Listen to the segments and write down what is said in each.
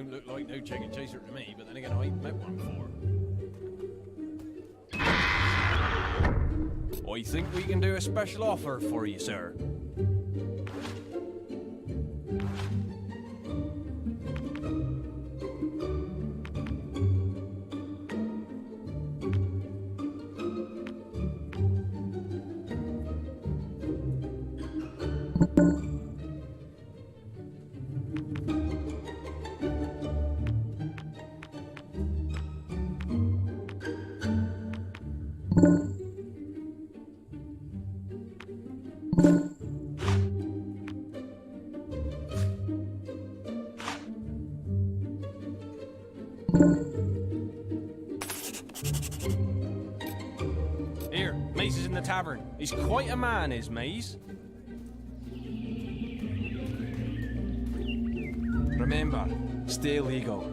Don't look like no chicken chaser to me, but then again, I ain't met one before. I think we can do a special offer for you, sir. Here, Maze is in the tavern. He's quite a man, is Maze. Remember, stay legal.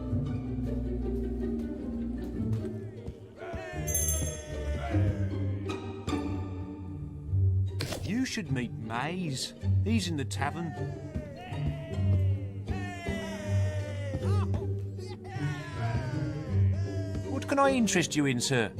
You should meet Maze. He's in the tavern. What can I interest you in, sir?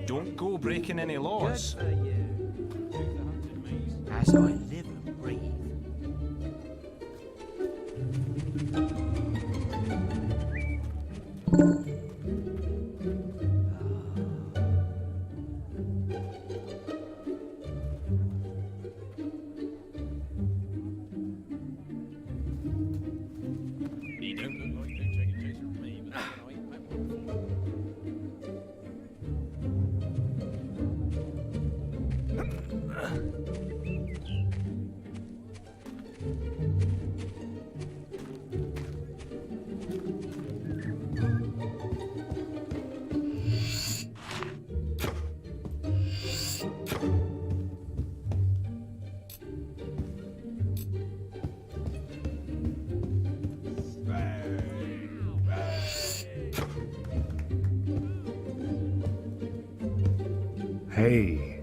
Don't go breaking any laws. Good for you. As I live and breathe. He don't look like no chicken chaser to me, but I ain't met one before. Hey.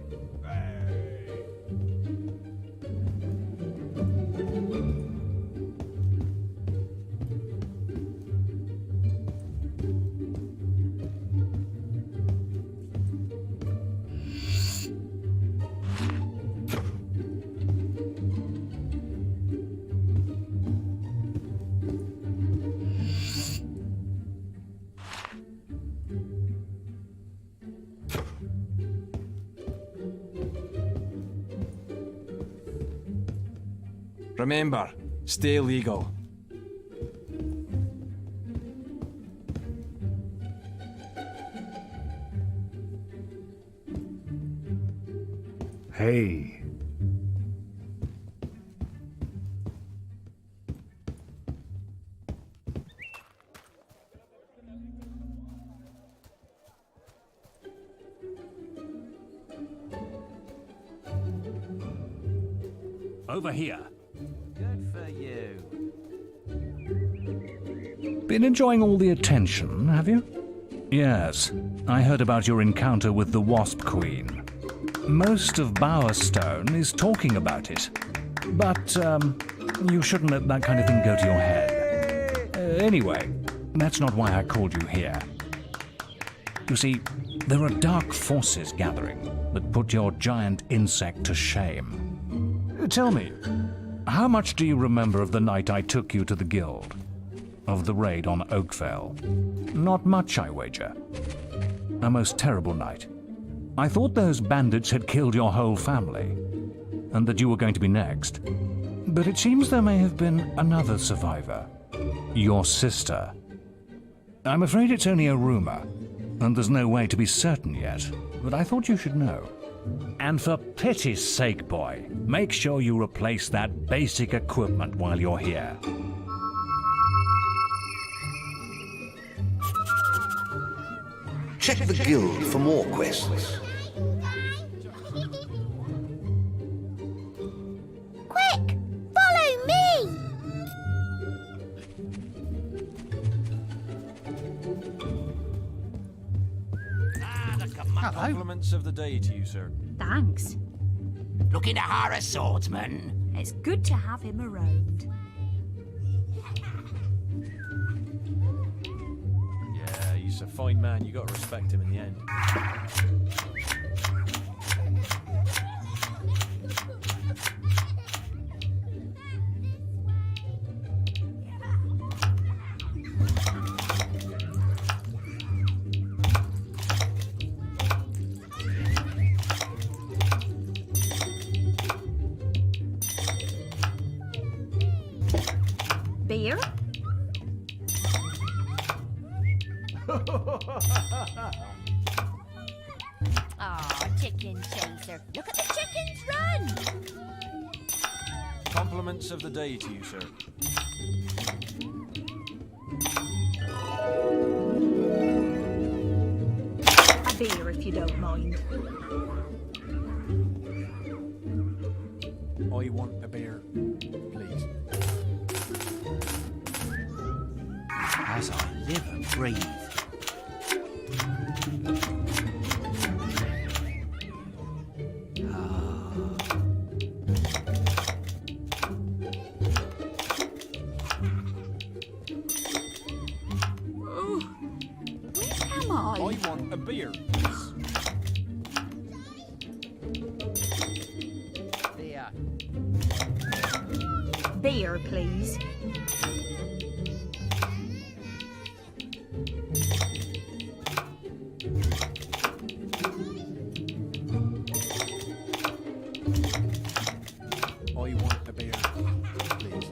Remember, stay legal. Hey. Over here. Good for you. Been enjoying all the attention, have you? Yes, I heard about your encounter with the Wasp Queen. Most of Bowerstone is talking about it. But, you shouldn't let that kind of thing go to your head. Anyway, that's not why I called you here. You see, there are dark forces gathering that put your giant insect to shame. Tell me, how much do you remember of the night I took you to the guild? Of the raid on Oakvale? Not much, I wager. A most terrible night. I thought those bandits had killed your whole family, and that you were going to be next. But it seems there may have been another survivor. Your sister. I'm afraid it's only a rumor, and there's no way to be certain yet, but I thought you should know. And for pity's sake, boy, make sure you replace that basic equipment while you're here. Check the guild for more quests. Quick! Follow me! Compliments of the day to you, sir. Thanks. Looking to hire a swordsman? It's good to have him around. Yeah, he's a fine man. You got to respect him in the end. Beer? Aw, chicken chaser. Look at the chickens run! Compliments of the day to you, sir. A beer, if you don't mind. I want a beer, please. As I live and breathe. Am I? I want a beer. Beer, please. I want a beer, please.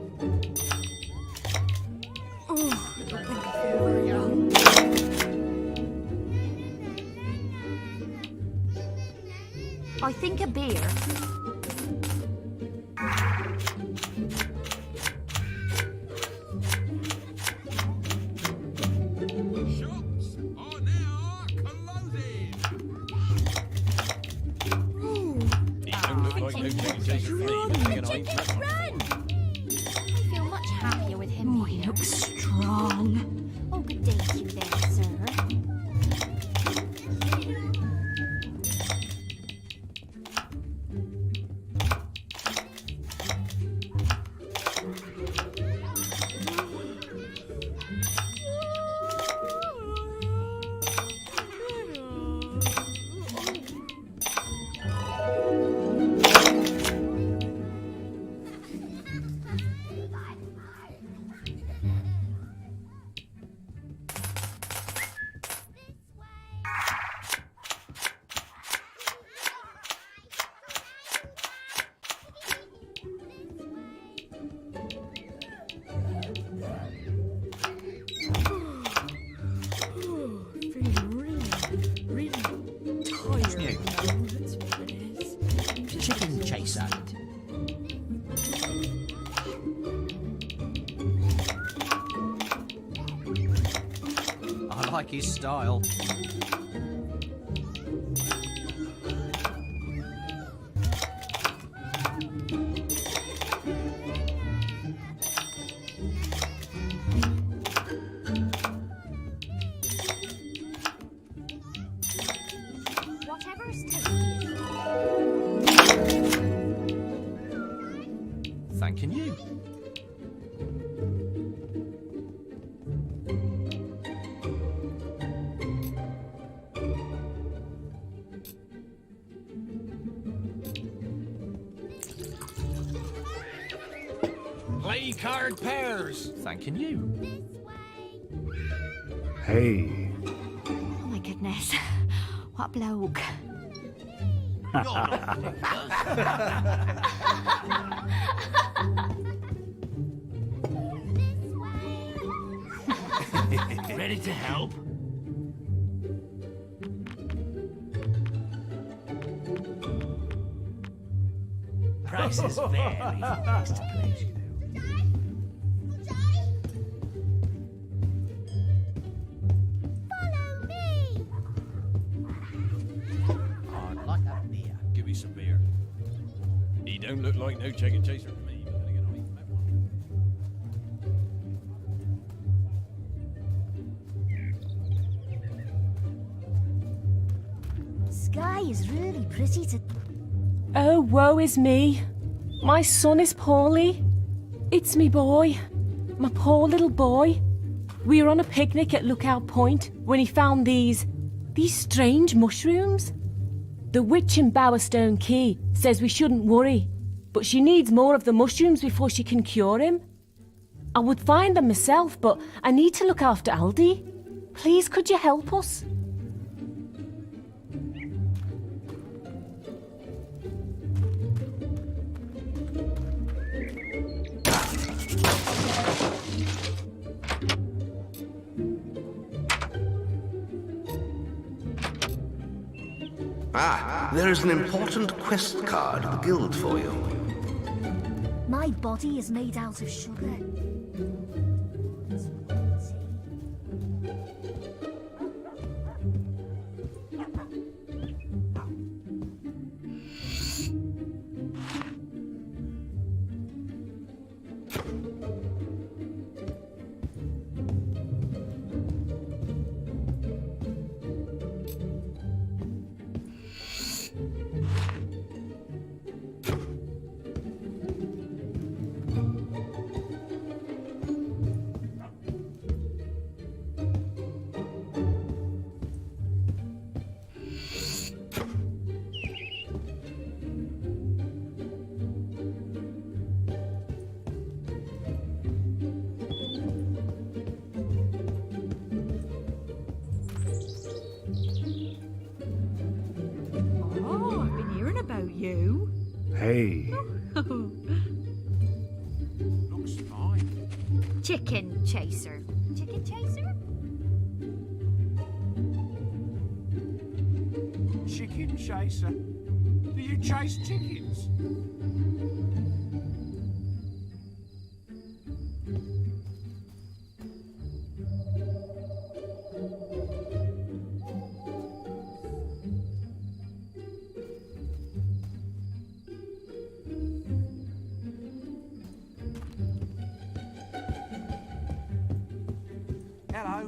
Oh, I don't think I feel very young. I think a beer. Shops are now closing. He don't look like no chicken chaser for me, but then again, I ain't Chickens that run! I feel much happier with him Oh, he here. looks strong. Oh, good day to you there, sir. That's what it is. Chicken chaser. I like his style. Whatever's tasty. Thanking you. Play card pairs. Thanking you. Hey. Oh my goodness. What a bloke. Ready to help? Price is very fast, please. Follow me. I'd like that beer. Give me some beer. He don't look like no chicken chaser to me, but then again, I'll eat that one. Sky is really pretty to. Oh, woe is me. My son is poorly. It's me boy. My poor little boy. We were on a picnic at Lookout Point when he found these strange mushrooms. The witch in Bowerstone Key says we shouldn't worry, but she needs more of the mushrooms before she can cure him. I would find them myself, but I need to look after Aldi. Please, could you help us? Ah, there is an important quest card of the guild for you. My body is made out of sugar. Oh, I've been hearing about you. Hey. Looks fine. Chicken chaser. Chicken chaser? Chicken chaser. Do you chase chickens? Hello.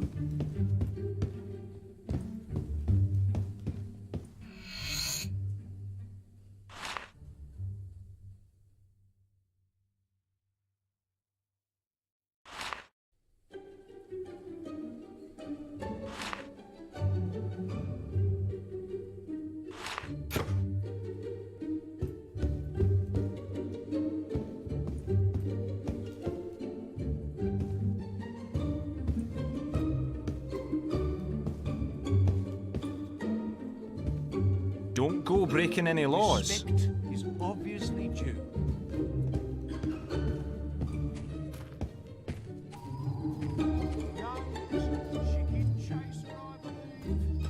Don't go breaking any laws. Respect is obviously due. Chicken chaser, I believe.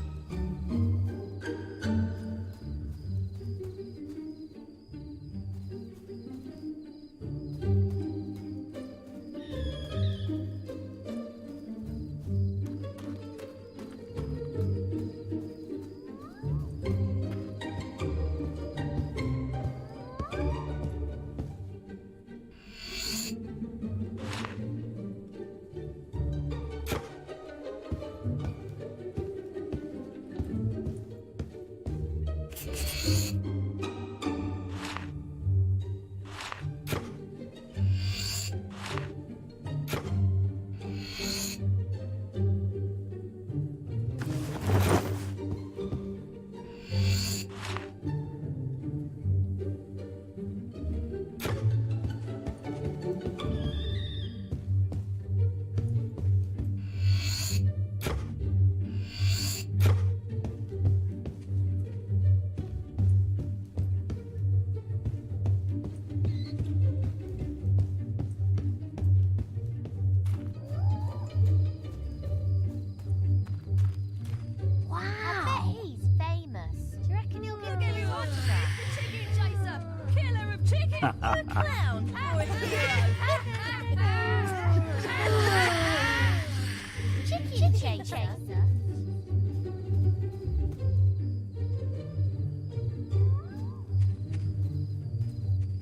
I bet he's famous. Do you reckon he'll give me an autograph? Chicken chaser, killer of chickens. A clown or a hero? Chicken chaser.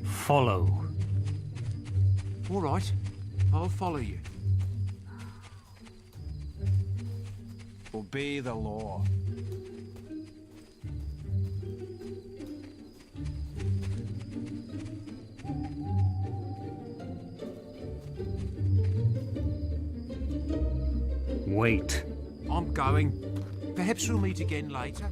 Follow. All right, I'll follow you. Obey the law. Wait. I'm going. Perhaps we'll meet again later.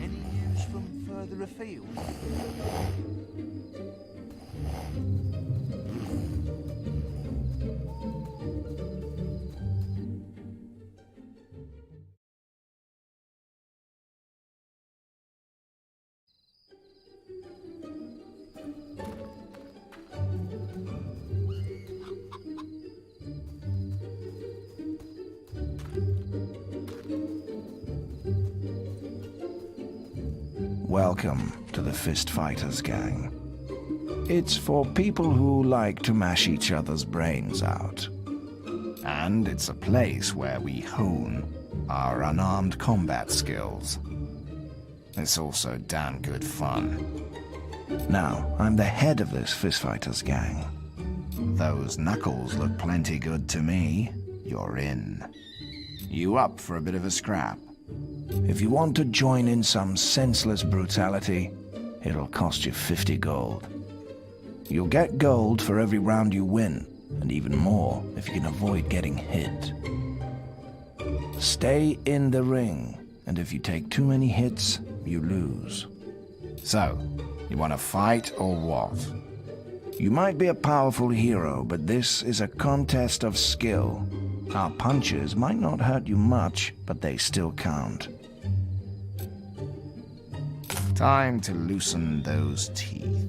Any news from further afield? Welcome to the Fist Fighters gang. It's for people who like to mash each other's brains out. And it's a place where we hone our unarmed combat skills. It's also damn good fun. Now, I'm the head of this Fist Fighters gang. Those knuckles look plenty good to me. You're in. You up for a bit of a scrap? If you want to join in some senseless brutality, it'll cost you 50 gold. You'll get gold for every round you win, and even more if you can avoid getting hit. Stay in the ring, and if you take too many hits, you lose. So, you want to fight or what? You might be a powerful hero, but this is a contest of skill. Our punches might not hurt you much, but they still count. Time to loosen those teeth.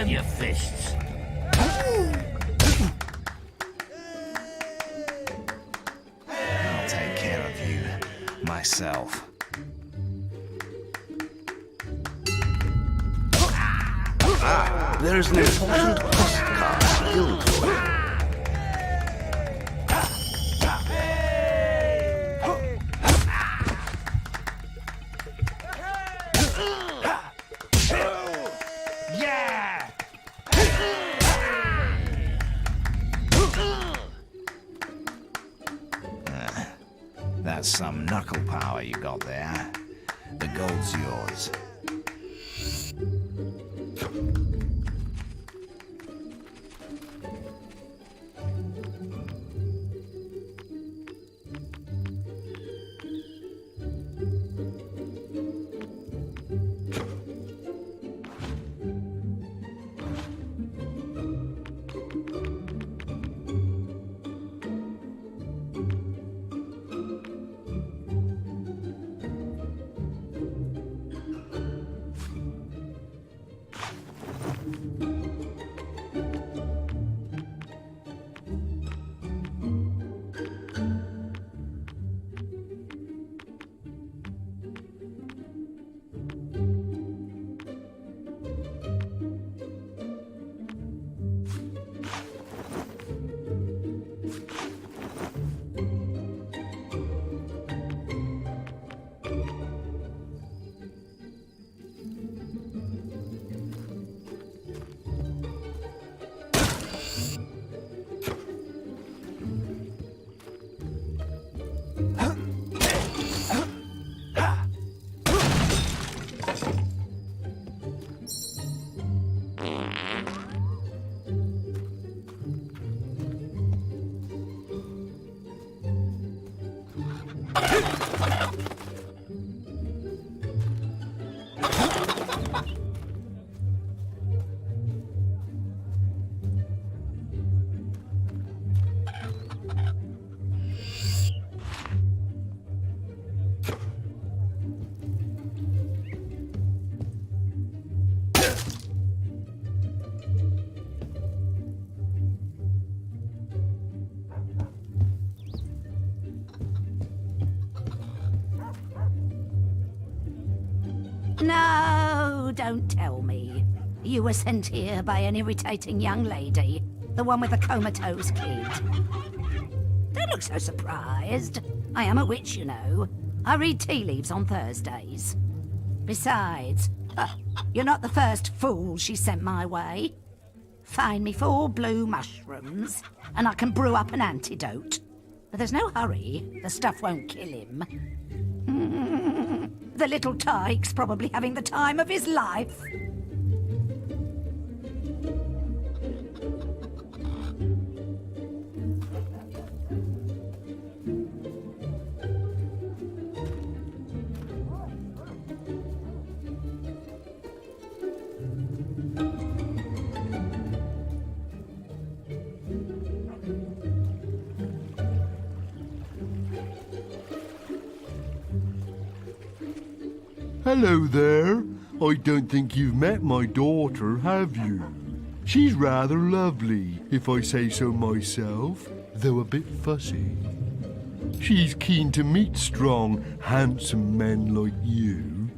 Your fists. I'll take care of you myself. There's an important postcard guild for you. That's some knuckle power you got there. The gold's yours. No, don't tell me. You were sent here by an irritating young lady. The one with the comatose kid. Don't look so surprised. I am a witch, you know. I read tea leaves on Thursdays. Besides, you're not the first fool she sent my way. Find me 4 blue mushrooms, and I can brew up an antidote. But there's no hurry. The stuff won't kill him. The little tyke's probably having the time of his life. Hello there. I don't think you've met my daughter, have you? She's rather lovely, if I say so myself, though a bit fussy. She's keen to meet strong, handsome men like you.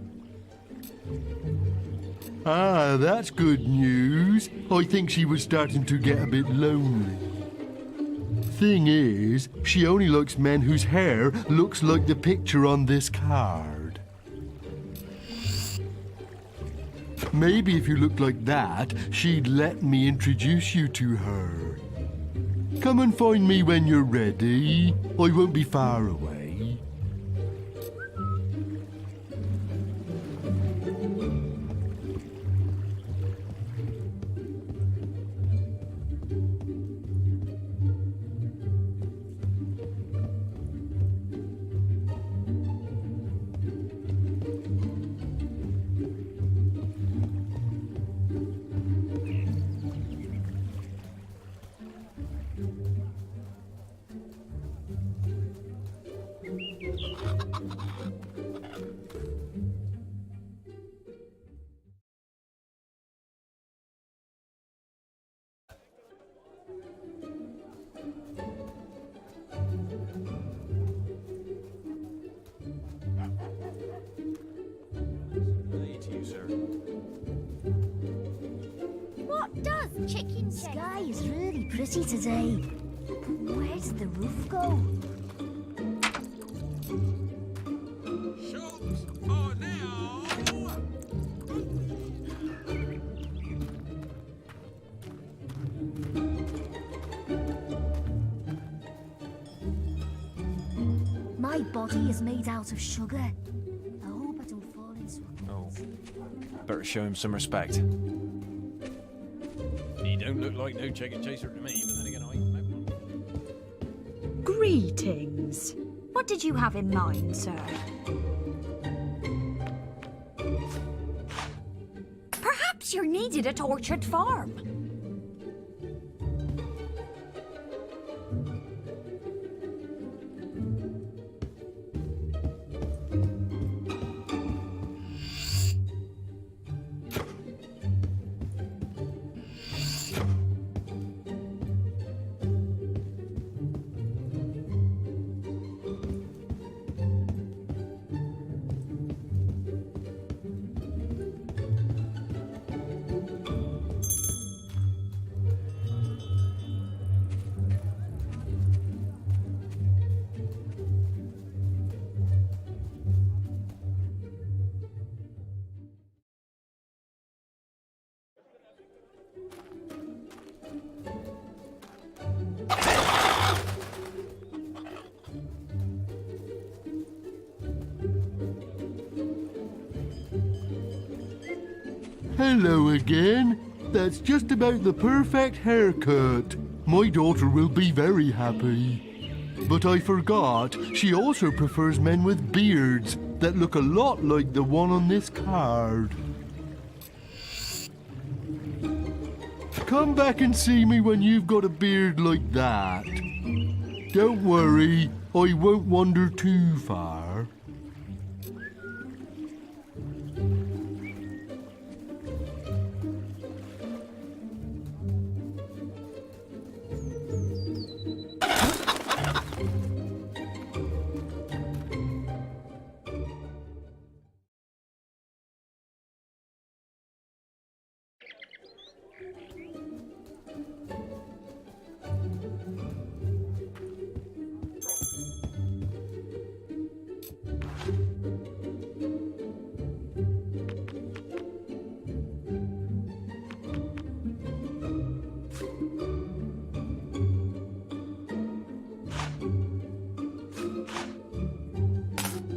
Ah, that's good news. I think she was starting to get a bit lonely. Thing is, she only likes men whose hair looks like the picture on this card. Maybe if you looked like that, she'd let me introduce you to her. Come and find me when you're ready. I won't be far away. What does chicken say? Sky is really pretty today. But where does the roof go? Shows are now. My My body is made out of sugar. I hope I don't fall into a Oh, better show him some respect. He don't look like no chicken chaser to me, but then again, I ain't met one. Greetings. What did you have in mind, sir? Perhaps you're needed at Orchard Farm. Hello again. That's just about the perfect haircut. My daughter will be very happy. But I forgot, she also prefers men with beards that look a lot like the one on this card. Come back and see me when you've got a beard like that. Don't worry, I won't wander too far.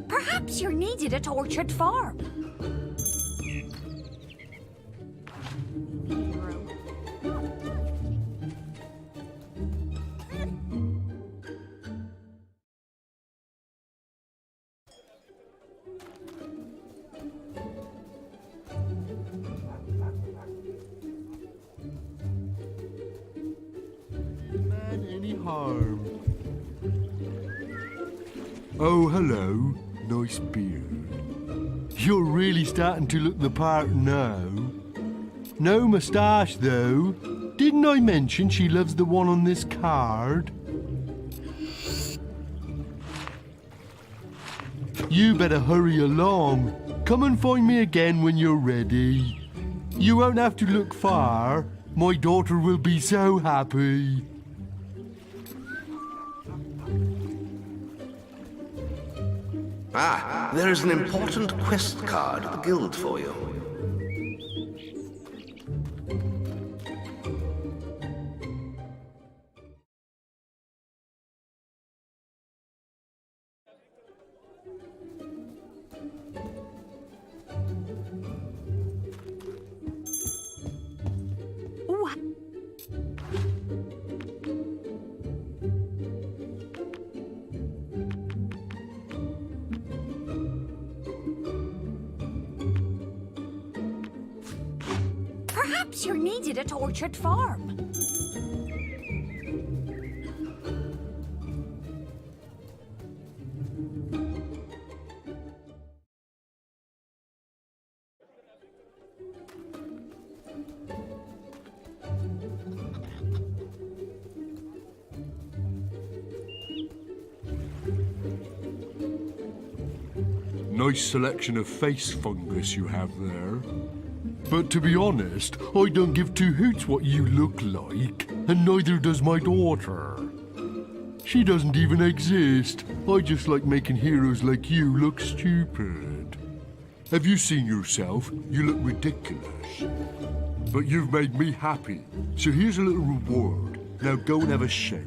Perhaps you're needed at Orchard Farm. Man, any harm? Oh, hello. Nice beard. You're really starting to look the part now. No moustache, though. Didn't I mention she loves the one on this card? You better hurry along. Come and find me again when you're ready. You won't have to look far. My daughter will be so happy. Ah, there is an important quest card at the guild for you. Ooh. Perhaps you're needed at Orchard Farm. Nice selection of face fungus you have there. But to be honest, I don't give two hoots what you look like, and neither does my daughter. She doesn't even exist. I just like making heroes like you look stupid. Have you seen yourself? You look ridiculous. But you've made me happy, so here's a little reward. Now go and have a shave.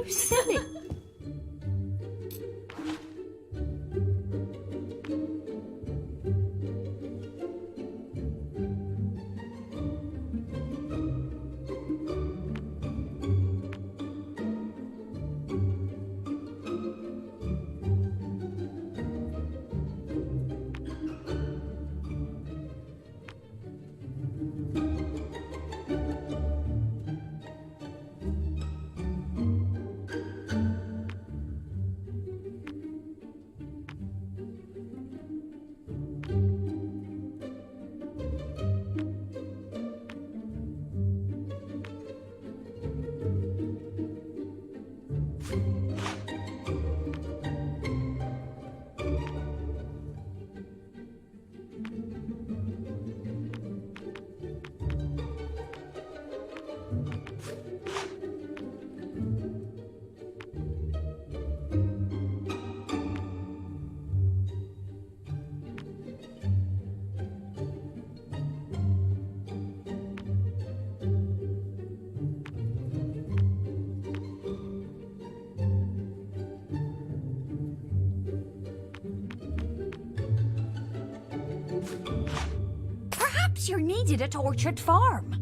How silly. Perhaps you're needed at Orchard Farm.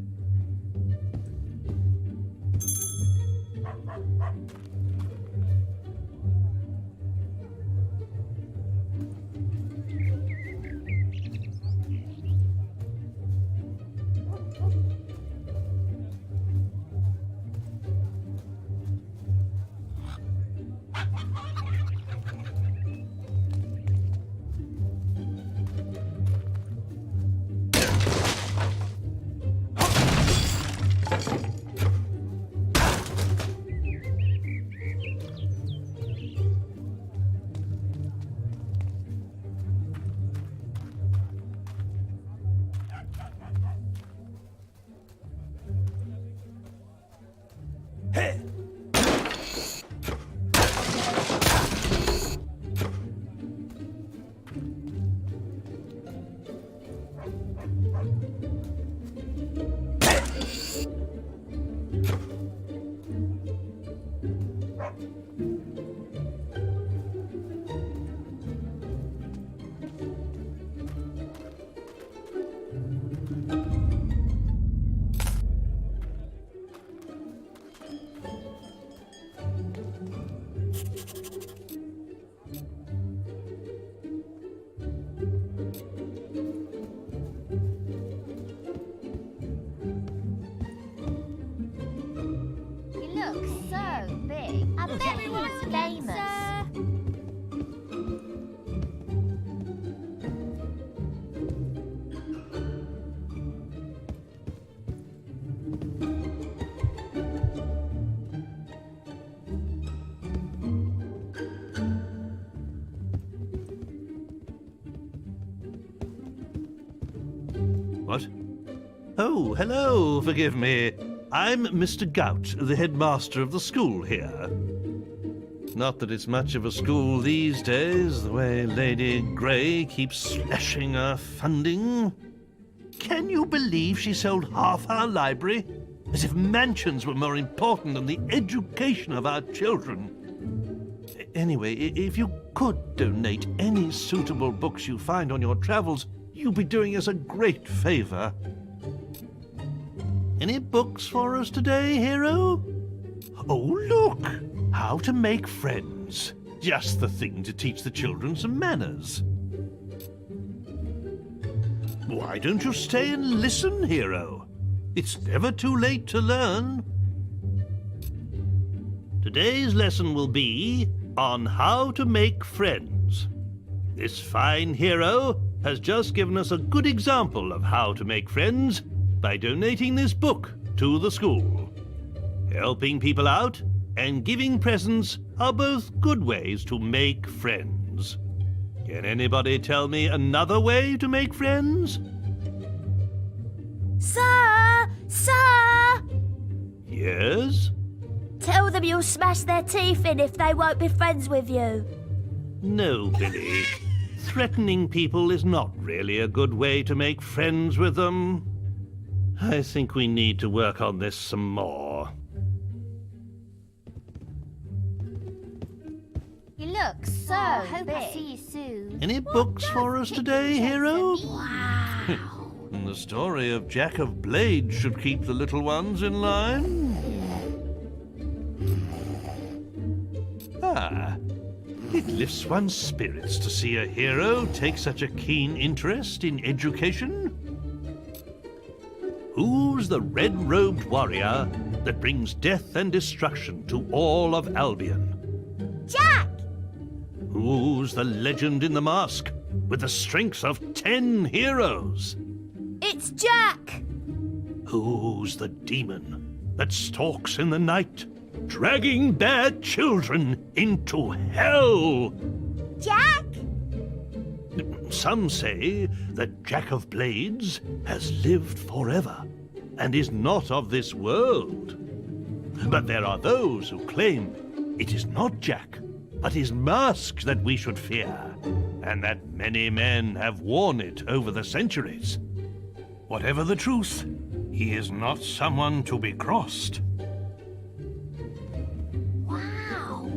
What? Oh, hello, forgive me. I'm Mr. Gout, the headmaster of the school here. Not that it's much of a school these days, the way Lady Grey keeps slashing our funding. Can you believe she sold half our library? As if mansions were more important than the education of our children. Anyway, if you could donate any suitable books you find on your travels, you'll be doing us a great favor. Any books for us today, hero? Oh, look! How to make friends. Just the thing to teach the children some manners. Why don't you stay and listen, hero? It's never too late to learn. Today's lesson will be on how to make friends. This fine hero has just given us a good example of how to make friends by donating this book to the school. Helping people out and giving presents are both good ways to make friends. Can anybody tell me another way to make friends? Sir! Sir! Yes? Tell them you'll smash their teeth in if they won't be friends with you. No, Billy. Threatening people is not really a good way to make friends with them. I think we need to work on this some more. look so I hope I see you soon. Any books for us today, hero? Wow. The story of Jack of Blades should keep the little ones in line. Ah, it lifts one's spirits to see a hero take such a keen interest in education. Who's the red-robed warrior that brings death and destruction to all of Albion? Jack! Who's the legend in the mask with the strength of 10 heroes? It's Jack! Who's the demon that stalks in the night, dragging bad children into hell? Jack! Some say that Jack of Blades has lived forever and is not of this world. But there are those who claim it is not Jack, but his mask that we should fear, and that many men have worn it over the centuries. Whatever the truth, he is not someone to be crossed. Wow!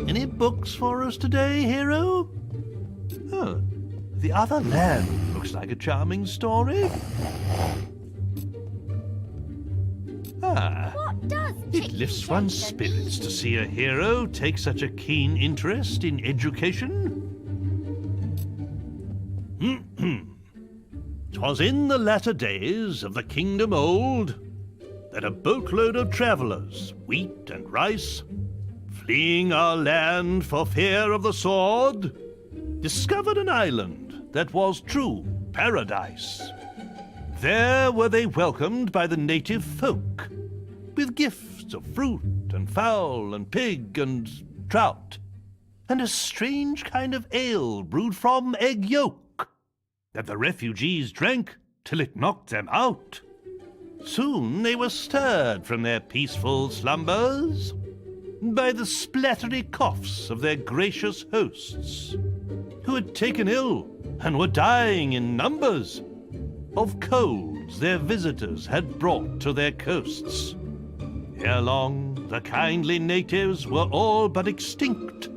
Any books for us today, hero? Oh, The Other Land looks like a charming story. Ah, What does it lifts one's spirits to see a hero take such a keen interest in education. 'Twas in the latter days of the kingdom old that a boatload of travellers, wheat and rice, fleeing our land for fear of the sword, discovered an island that was true paradise. There were they welcomed by the native folk, with gifts of fruit and fowl and pig and trout, and a strange kind of ale brewed from egg yolk, that the refugees drank till it knocked them out. Soon they were stirred from their peaceful slumbers by the splattery coughs of their gracious hosts, who had taken ill and were dying in numbers of colds their visitors had brought to their coasts. Ere long, the kindly natives were all but extinct,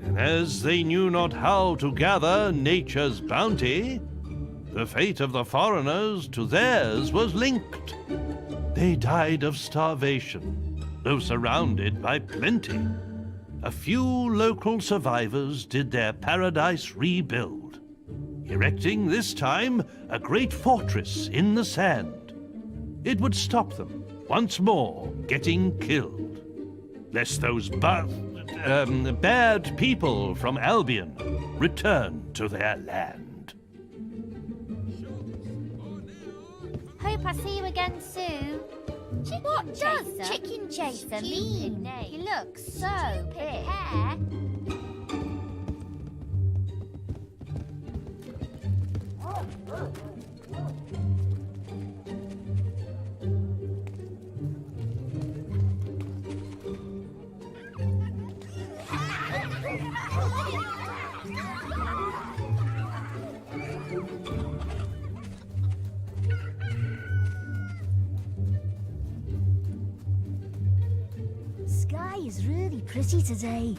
and as they knew not how to gather nature's bounty, the fate of the foreigners to theirs was linked. They died of starvation, though surrounded by plenty. A few local survivors did their paradise rebuild, erecting this time a great fortress in the sand. It would stop them once more getting killed, lest those bad people from Albion return to their land. Hope I see you again soon. What does Chicken Chaser mean? You look so big. Hair. Sky is really pretty today.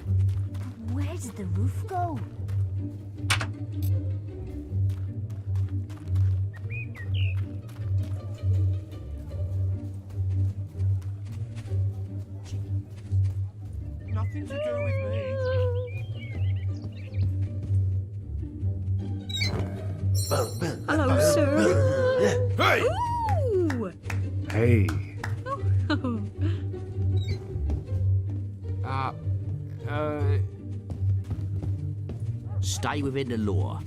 But where did the roof go? Nothing to do with me. Hello, sir. Hey! Ooh. Hey, Stay within the law.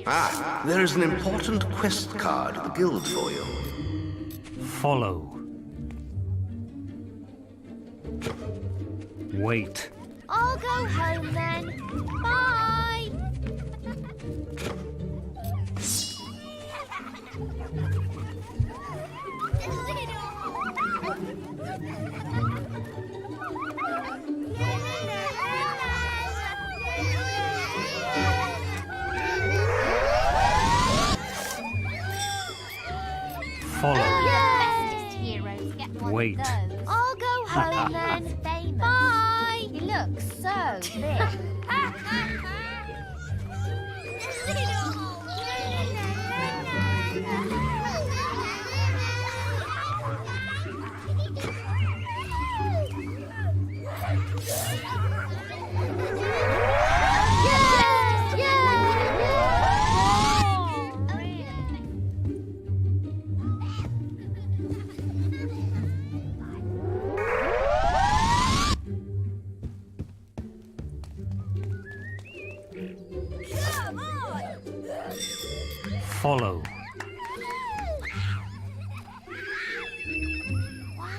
Ah, there is an important quest card at the guild for you. Follow. Wait. I'll go home then. Bye. Follow. Bestest heroes get one Wait. of those. I'll go home then. Famous. Bye. He looks so big. Follow.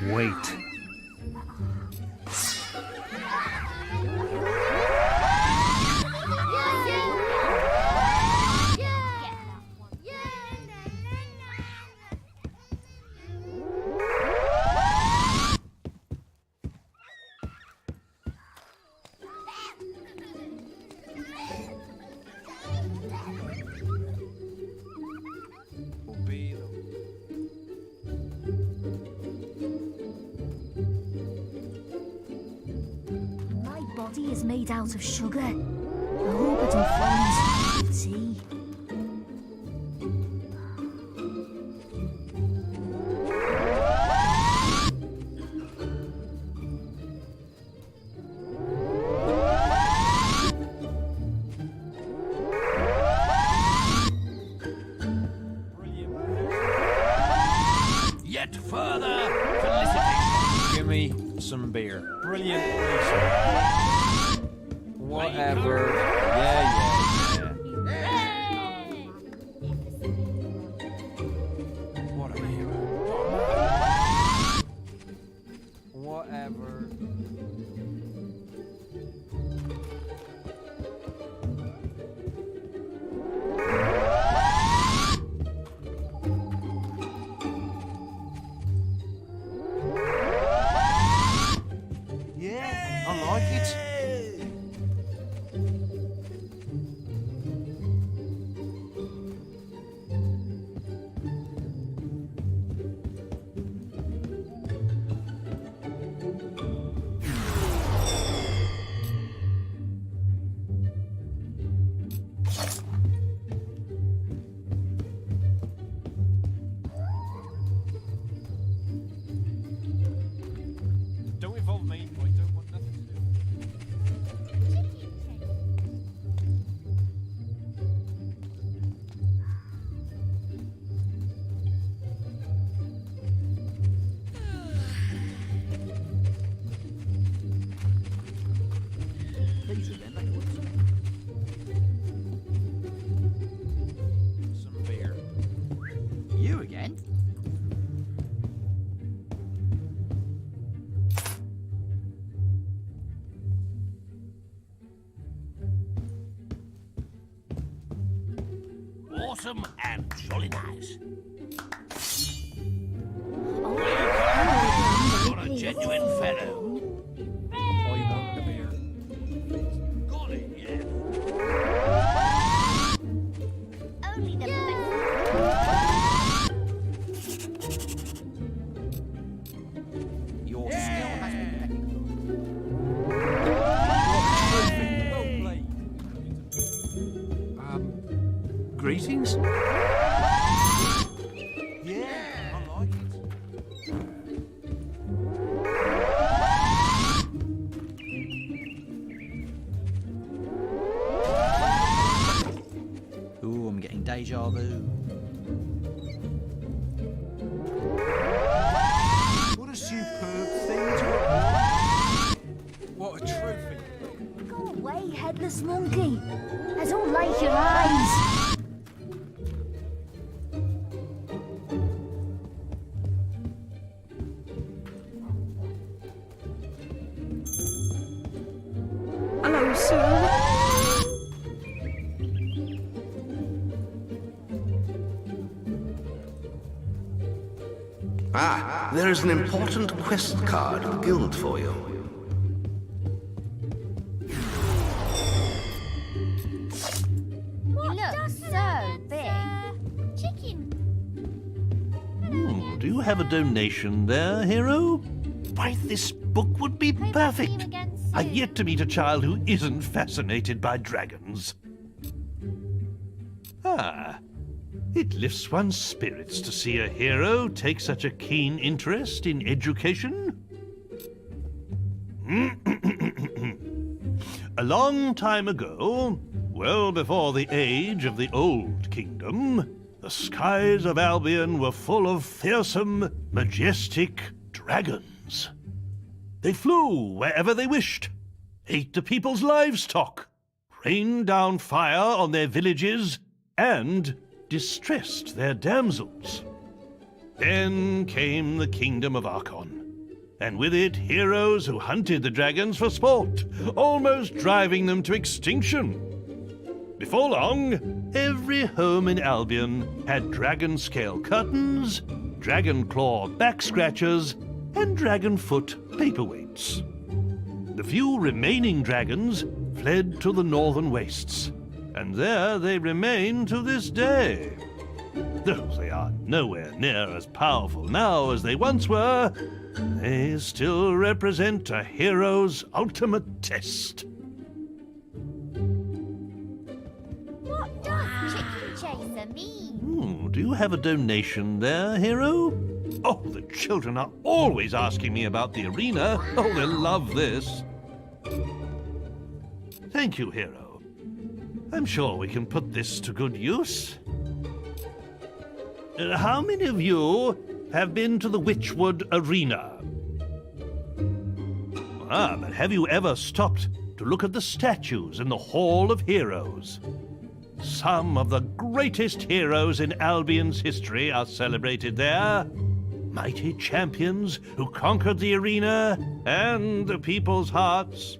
Wait. My body is made out of sugar. I hope I don't fall into tea. Yet further felicitation. Give me some beer. Brilliant research. Whatever. Yeah. What a hero. Whatever. Yeah, I like it. Don't involve me. I don't want nothing to do. Some beer. You again? Awesome and jolly nice. You're a genuine fellow. I want the beer. Got it, yeah. Only the best. Your skill has been recognized. Greetings? Ah, there is an important quest card at the guild for you. You look so big. Chicken. Do you have a donation there, hero? Why, this book would be Hope I see you perfect. again I've soon. yet to meet a child who isn't fascinated by dragons. Ah, it lifts one's spirits to see a hero take such a keen interest in education. A long time ago, well before the age of the Old Kingdom, the skies of Albion were full of fearsome, majestic dragons. They flew wherever they wished, ate the people's livestock, rained down fire on their villages, and distressed their damsels. Then came the kingdom of Archon, and with it heroes who hunted the dragons for sport, almost driving them to extinction. Before long, every home in Albion had dragon scale curtains, dragon claw back scratchers, and dragon foot paperweights. The few remaining dragons fled to the northern wastes, and there they remain to this day. Though they are nowhere near as powerful now as they once were, they still represent a hero's ultimate test. What does Chicken Chaser mean? Do you have a donation there, hero? Oh, the children are always asking me about the arena. Oh, they'll love this. Thank you, hero. I'm sure we can put this to good use. How many of you have been to the Witchwood Arena? Ah, but have you ever stopped to look at the statues in the Hall of Heroes? Some of the greatest heroes in Albion's history are celebrated there. Mighty champions who conquered the arena and the people's hearts.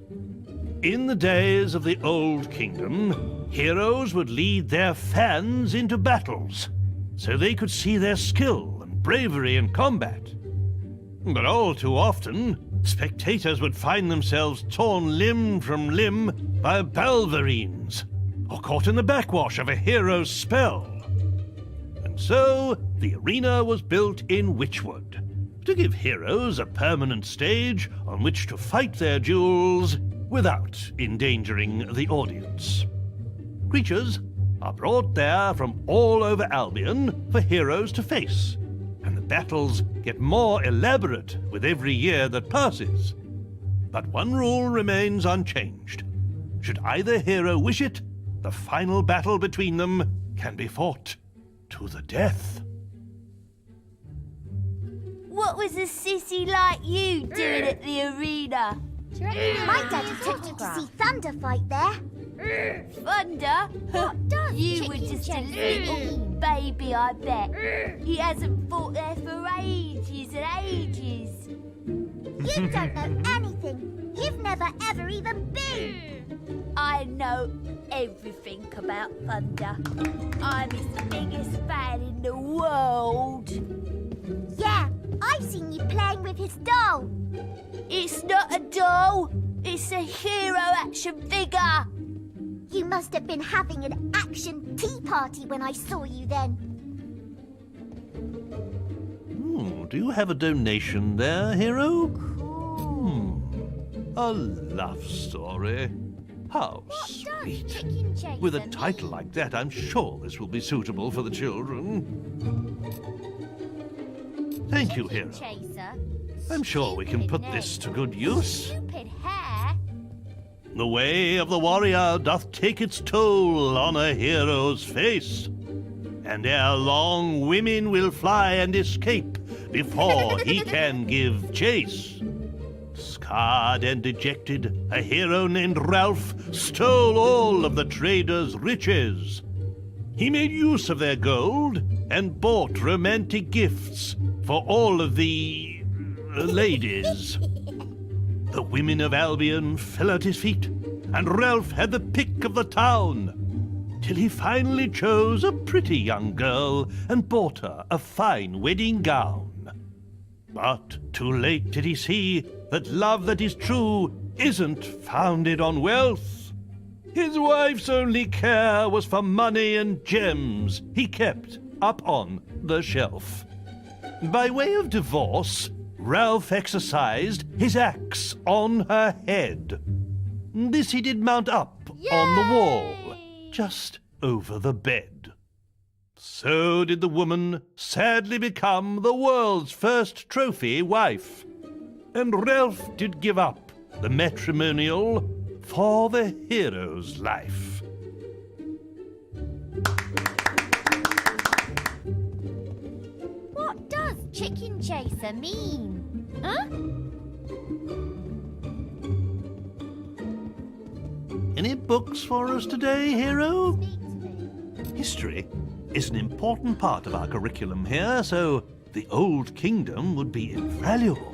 In the days of the Old Kingdom, heroes would lead their fans into battles, so they could see their skill and bravery in combat. But all too often, spectators would find themselves torn limb from limb by balverines, or caught in the backwash of a hero's spell. And so, the arena was built in Witchwood, to give heroes a permanent stage on which to fight their duels without endangering the audience. Creatures are brought there from all over Albion for heroes to face, and the battles get more elaborate with every year that passes. But one rule remains unchanged. Should either hero wish it, the final battle between them can be fought to the death. What was a sissy like you doing at the arena? My daddy took me to see Thunder fight there. Thunder? What does you were just a little baby, I bet. He hasn't fought there for ages and ages. You don't know anything. You've never ever even been. I know everything about Thunder. I'm his biggest fan in the world. Yeah, I've seen you playing with his doll. It's not a doll. It's a hero action figure. You must have been having an action tea party when I saw you then. Do you have a donation there, hero? Cool. A love story. How sweet. Chicken Chaser With a title like that, I'm sure this will be suitable for the children. Thank you, hero. Chaser. I'm sure we can put this to good use. Stupid hair. The way of the warrior doth take its toll on a hero's face, and ere long women will fly and escape before he can give chase. Scarred and dejected, a hero named Ralph stole all of the traders' riches. He made use of their gold and bought romantic gifts for all of the ladies. The women of Albion fell at his feet, and Ralph had the pick of the town, till he finally chose a pretty young girl and bought her a fine wedding gown. But too late did he see that love that is true isn't founded on wealth. His wife's only care was for money and gems he kept up on the shelf. By way of divorce, Ralph exercised his axe on her head. This he did mount up on the wall, just over the bed. So did the woman sadly become the world's first trophy wife. And Ralph did give up the matrimonial for the hero's life. What does chicken chaser mean? Huh? Any books for us today, hero? Speak to me. History is an important part of our curriculum here, so the Old Kingdom would be invaluable.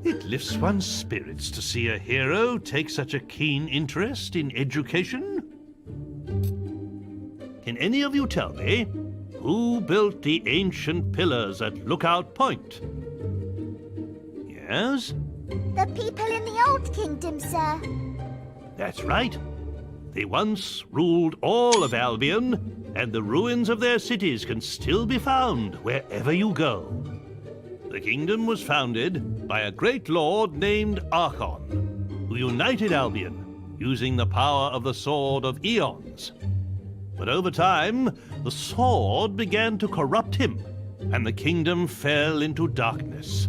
It lifts one's spirits to see a hero take such a keen interest in education. Can any of you tell me who built the ancient pillars at Lookout Point? Yes? The people in the Old Kingdom, sir. That's right. They once ruled all of Albion, and the ruins of their cities can still be found wherever you go. The kingdom was founded by a great lord named Archon, who united Albion using the power of the Sword of Eons. But over time, the sword began to corrupt him, and the kingdom fell into darkness.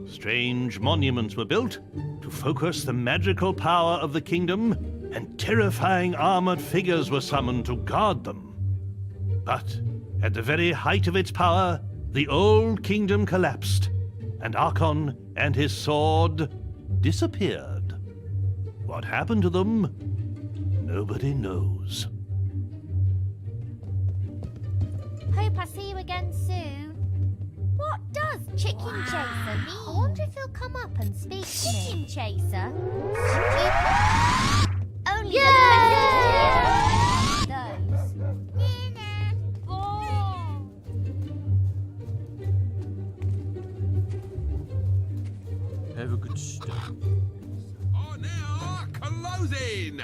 Strange monuments were built to focus the magical power of the kingdom, and terrifying armored figures were summoned to guard them. But at the very height of its power, the Old Kingdom collapsed, and Archon and his sword disappeared. What happened to them, nobody knows. Hope I see you again soon. What does chicken chaser mean? I wonder if he'll come up and speak to me. Chicken chaser? Only those. Have a good stay. Oh, now, closing!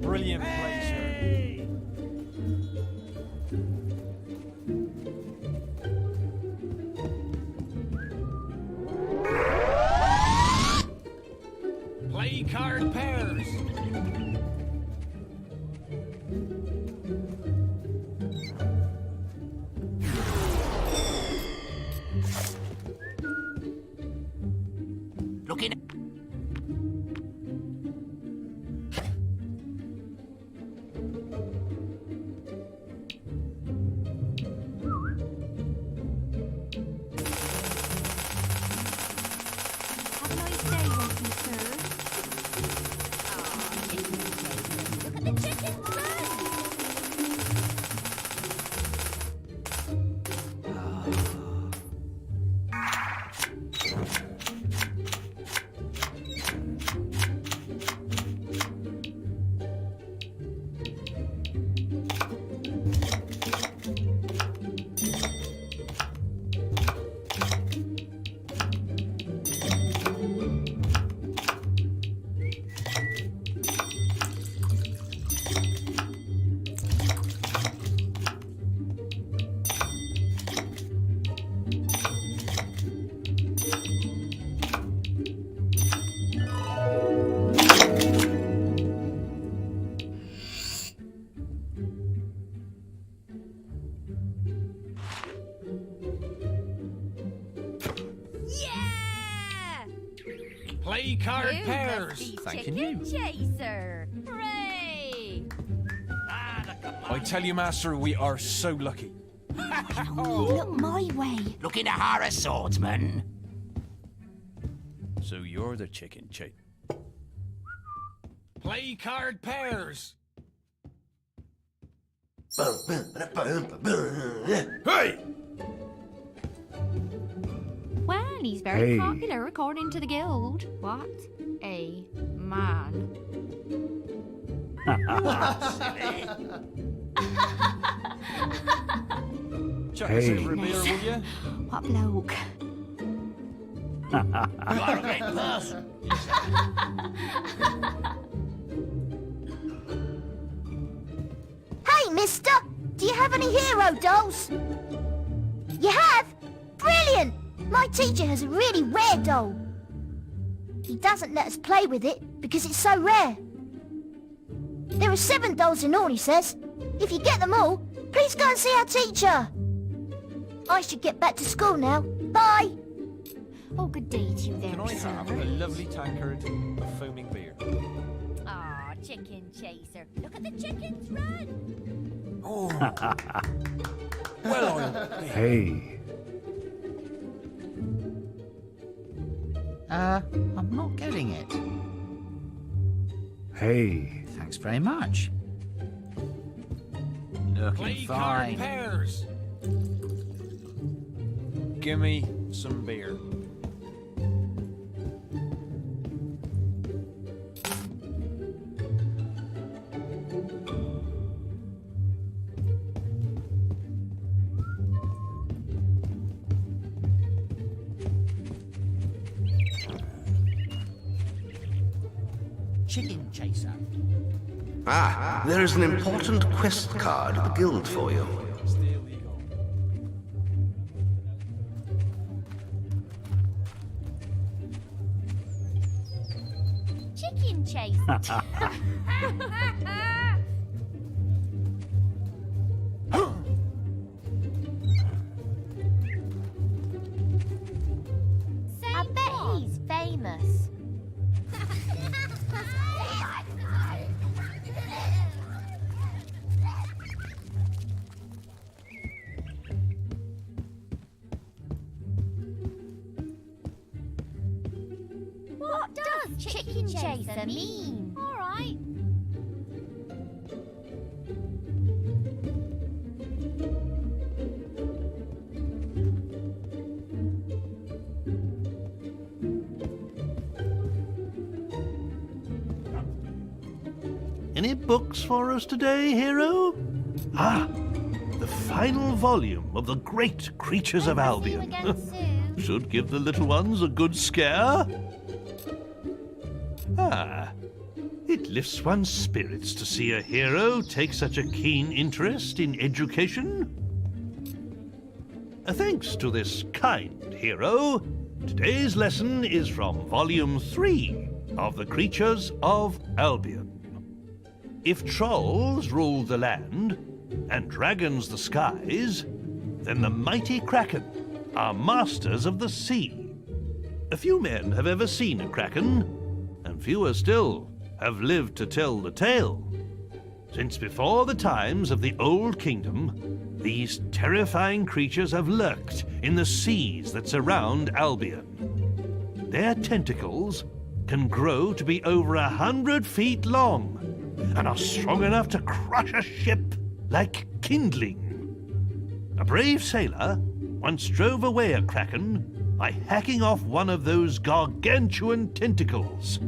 Brilliant play, sir. Play card pairs. Looking. Have a nice day, welcome, sir. Look at the chickens, sir. Yeah! Play card You pairs. must be Thanking chicken chaser. Hooray! I tell you, Master, we are so lucky. Look my way. Looking to hire a swordsman. So you're the chicken chaser. Play card pairs. Hey! Well, he's very Hey. popular according to the guild. What a man. Chuck Hey. us over a beer, will you? What a bloke. You are a great person. Hey, mister! Do you have any hero dolls? You have? Brilliant! My teacher has a really rare doll. He doesn't let us play with it because it's so rare. There are 7 dolls in all, he says. If you get them all, please go and see our teacher. I should get back to school now. Bye! Oh, good day to you there, Can I sir. have a lovely tankard of foaming beer? Aw, chicken chaser. Look at the chickens run. Oh. Well, I'll... Hey. I'm not getting it. Hey. Thanks very much. Looking Play card fine. pairs. Give me some beer. Chicken chaser. Ah, there is an important quest card at the guild for you. Stay illegal. Chicken chaser. I bet he's famous. What does chicken chaser mean? All right. Any books for us today, hero? Ah, the final volume of the great creatures of See you Albion. again soon. Should give the little ones a good scare. Ah, it lifts one's spirits to see a hero take such a keen interest in education. Thanks to this kind hero, today's lesson is from Volume 3 of the Creatures of Albion. If trolls ruled the land and dragons the skies, then the mighty kraken are masters of the sea. A few men have ever seen a kraken, and fewer still have lived to tell the tale. Since before the times of the Old Kingdom, these terrifying creatures have lurked in the seas that surround Albion. Their tentacles can grow to be over 100 feet long and are strong enough to crush a ship like kindling. A brave sailor once drove away a kraken by hacking off one of those gargantuan tentacles.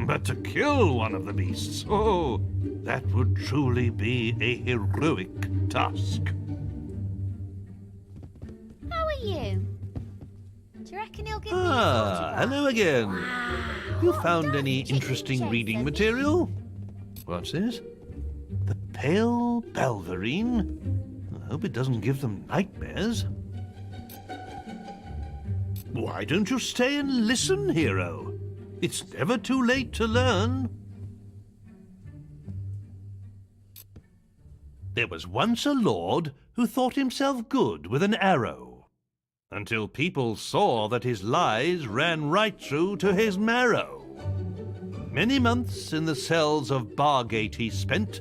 But to kill one of the beasts, oh, that would truly be a heroic task. How are you? Do you reckon he'll give me his Ah, autograph? hello again. You found What any does chicken interesting chaser reading mean? material? What's this? The Pale Balverine? I hope it doesn't give them nightmares. Why don't you stay and listen, hero? It's never too late to learn. There was once a lord who thought himself good with an arrow, until people saw that his lies ran right through to his marrow. Many months in the cells of Bargate he spent,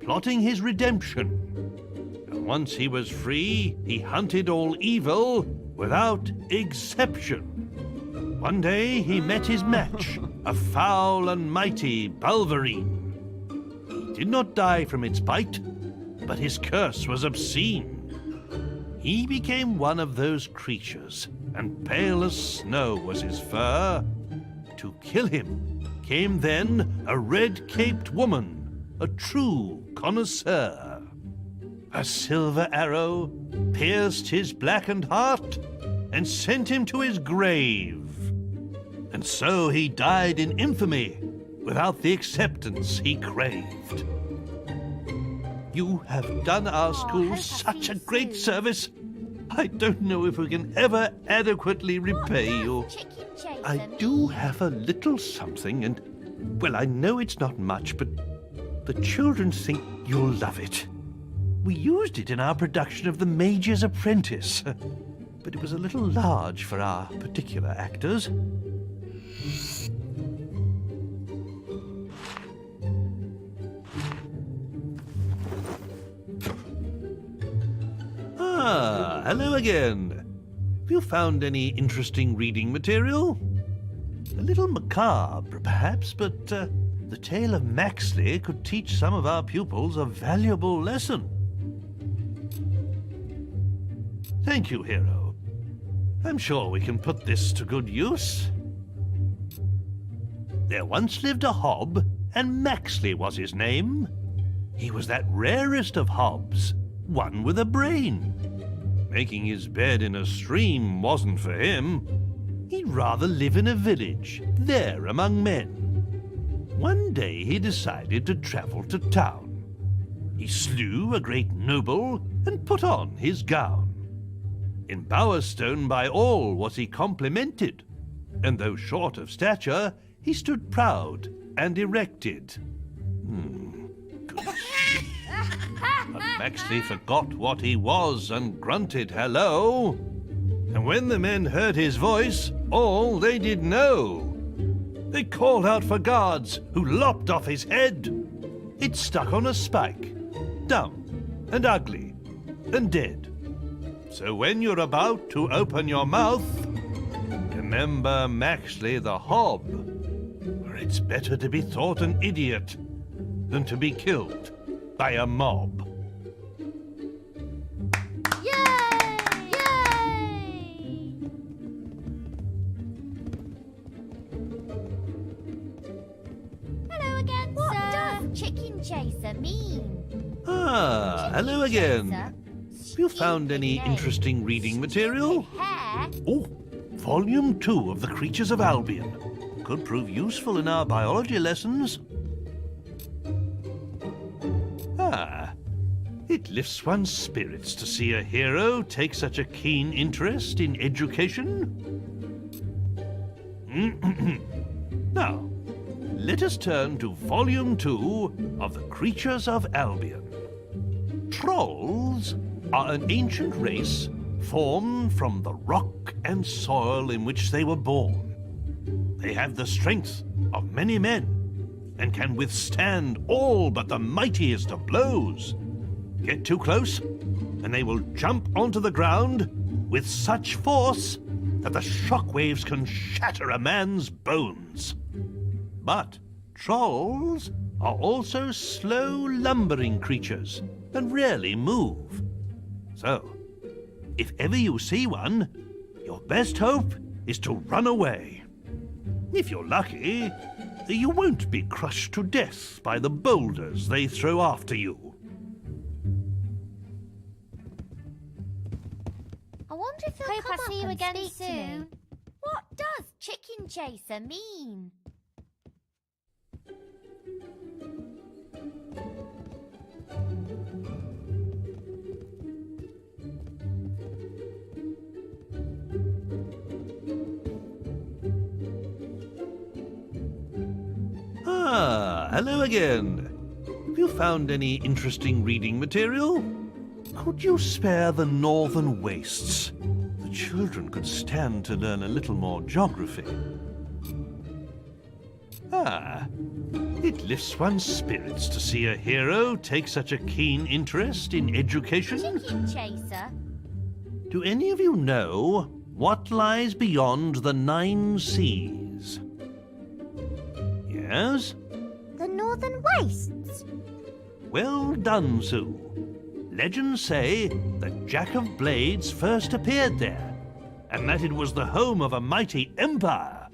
plotting his redemption. And once he was free, he hunted all evil without exception. One day he met his match, a foul and mighty Bulverine. He did not die from its bite, but his curse was obscene. He became one of those creatures, and pale as snow was his fur. To kill him came then a red-caped woman, a true connoisseur. A silver arrow pierced his blackened heart and sent him to his grave. And so he died in infamy, without the acceptance he craved. You have done our school such a great service. I don't know if we can ever adequately repay you. I do have a little something, and, well, I know it's not much, but the children think you'll love it. We used it in our production of The Mage's Apprentice, but it was a little large for our particular actors. Ah, hello again. Have you found any interesting reading material? A little macabre, perhaps, but the tale of Maxley could teach some of our pupils a valuable lesson. Thank you, Hero. I'm sure we can put this to good use. There once lived a hob, and Maxley was his name. He was that rarest of hobs, one with a brain. Making his bed in a stream wasn't for him. He'd rather live in a village, there among men. One day he decided to travel to town. He slew a great noble and put on his gown. In Bowerstone by all was he complimented, and though short of stature, he stood proud and erected. But Maxley forgot what he was and grunted hello. And when the men heard his voice, all they did know. They called out for guards, who lopped off his head. It stuck on a spike, dumb and ugly and dead. So when you're about to open your mouth, remember Maxley the Hob, for it's better to be thought an idiot than to be killed by a mob. Chicken chaser mean? Ah, hello again. Have you found any interesting reading material? Oh, Volume 2 of The Creatures of Albion. Could prove useful in our biology lessons. Ah, it lifts one's spirits to see a hero take such a keen interest in education. Now, let us turn to Volume 2 of The Creatures of Albion. Trolls are an ancient race formed from the rock and soil in which they were born. They have the strength of many men and can withstand all but the mightiest of blows. Get too close, and they will jump onto the ground with such force that the shockwaves can shatter a man's bones. But trolls are also slow, lumbering creatures and rarely move. So, if ever you see one, your best hope is to run away. If you're lucky, you won't be crushed to death by the boulders they throw after you. I wonder if he'll come see you again soon. What does chicken chaser mean? Ah, hello again. Have you found any interesting reading material? Could you spare the northern wastes? The children could stand to learn a little more geography. Ah, it lifts one's spirits to see a hero take such a keen interest in education. Chicken chaser? Do any of you know what lies beyond the 9 seas? Yes? The Northern Wastes? Well done, Sue. Legends say that Jack of Blades first appeared there, and that it was the home of a mighty empire.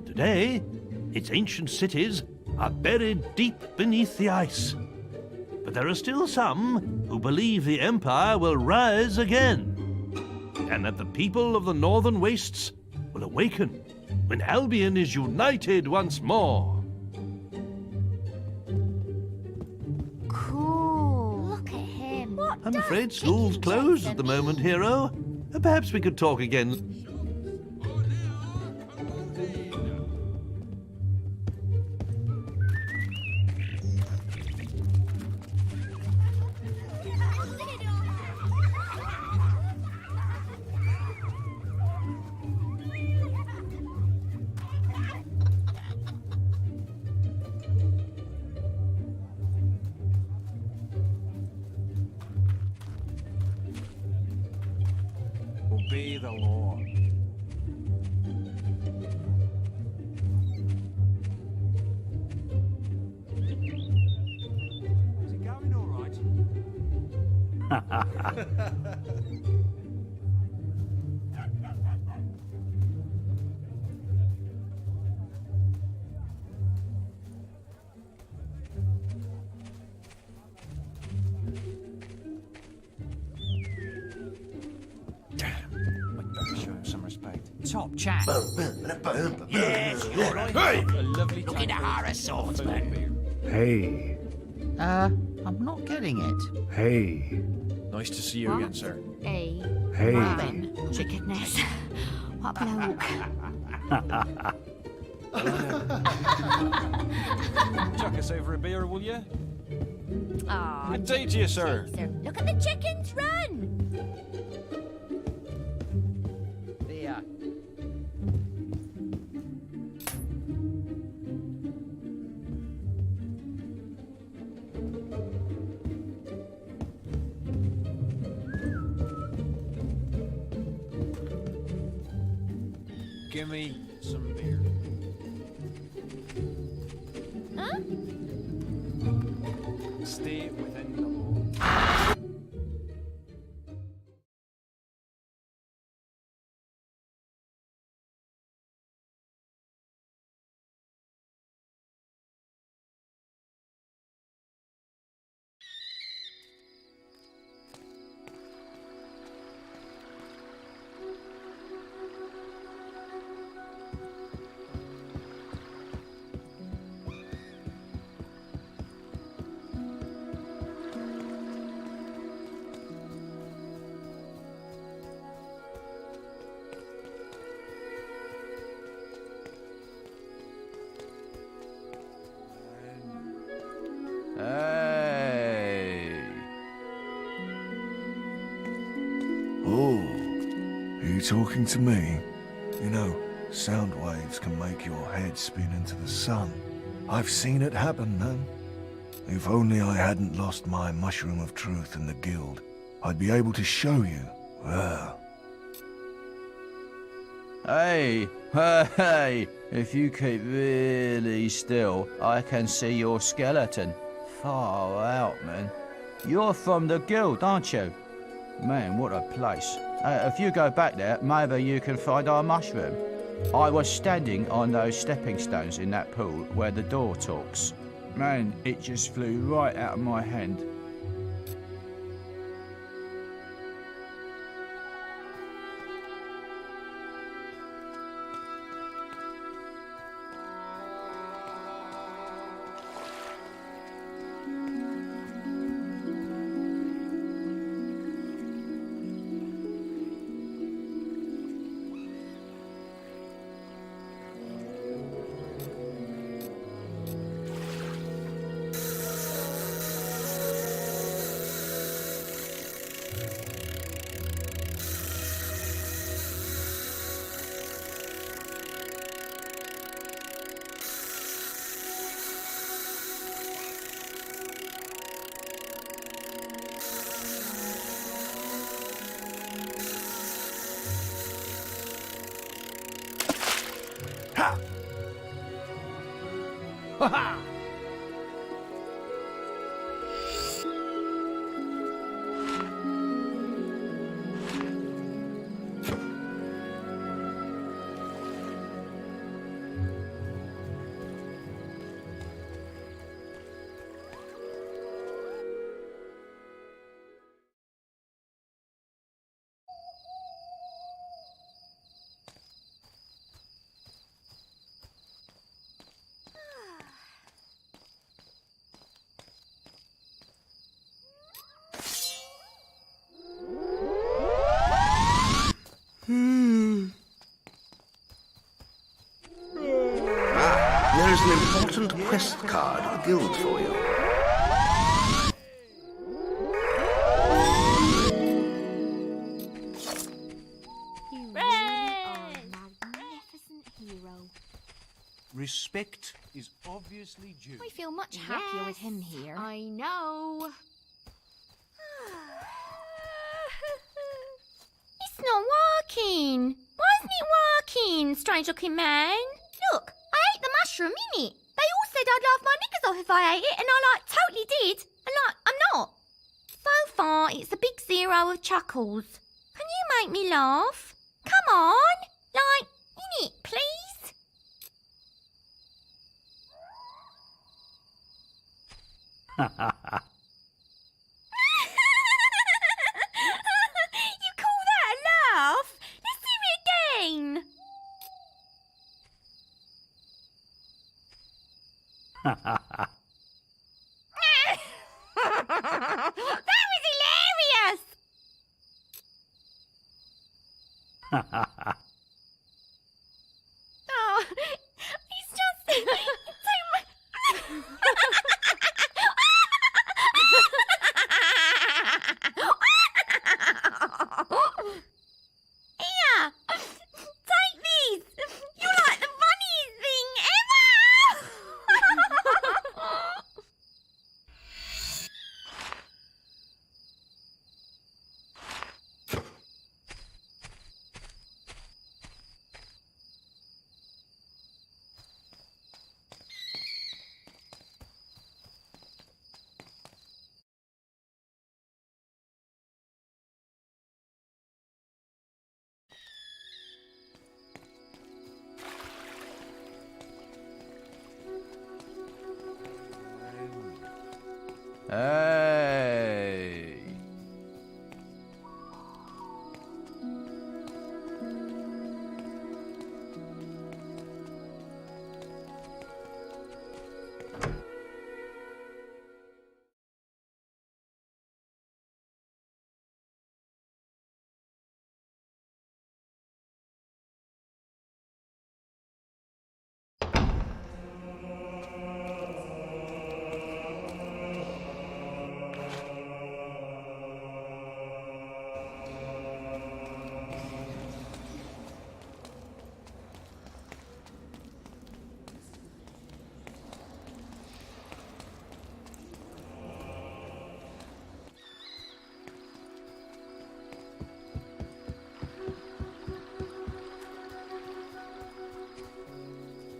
Today, its ancient cities are buried deep beneath the ice. But there are still some who believe the empire will rise again, and that the people of the Northern Wastes will awaken when Albion is united once more. Cool. Look at him. What I'm does afraid school's chicken closed chaser at the moment, hero. Perhaps we could talk again. Obey the law. Is it going all right? I'd better show him some respect. Top chap. Yes, you're right. Hey! A lovely Look at our swordsman. Hey, I'm not getting it. hey, Nice to see you again, sir. Hey. hey. Robin. Wickedness. What a bloke. Chuck us over a beer, will you? Aw, Good day to you, sir. Look at the chickens run. There. Give me some beer. Huh? Stay within the law. Hey. Oh, are you talking to me? You know, sound waves can make your head spin into the sun. I've seen it happen, man. If only I hadn't lost my mushroom of truth in the guild, I'd be able to show you. Well. Hey, hey, if you keep really still, I can see your skeleton. Far out, man. You're from the guild, aren't you? Man, what a place. If you go back there, maybe you can find our mushroom. I was standing on those stepping stones in that pool where the door talks. Man, it just flew right out of my hand. There's an important quest card at the guild for you. You really are a magnificent hero. Respect is obviously due. I feel much happier with him here. I know. It's not working. Why isn't it working, strange looking man? Look, I ate the mushroom, innit? They all said I'd laugh my knickers off if I ate it, and I, totally did. And, I'm not. So far, it's a big 0 of chuckles. Can you make me laugh? Come on. Innit, please? You call that a laugh? Let's do it again. That was hilarious. Oh, it's just too Here, take this. You're like the funniest thing ever. Hey.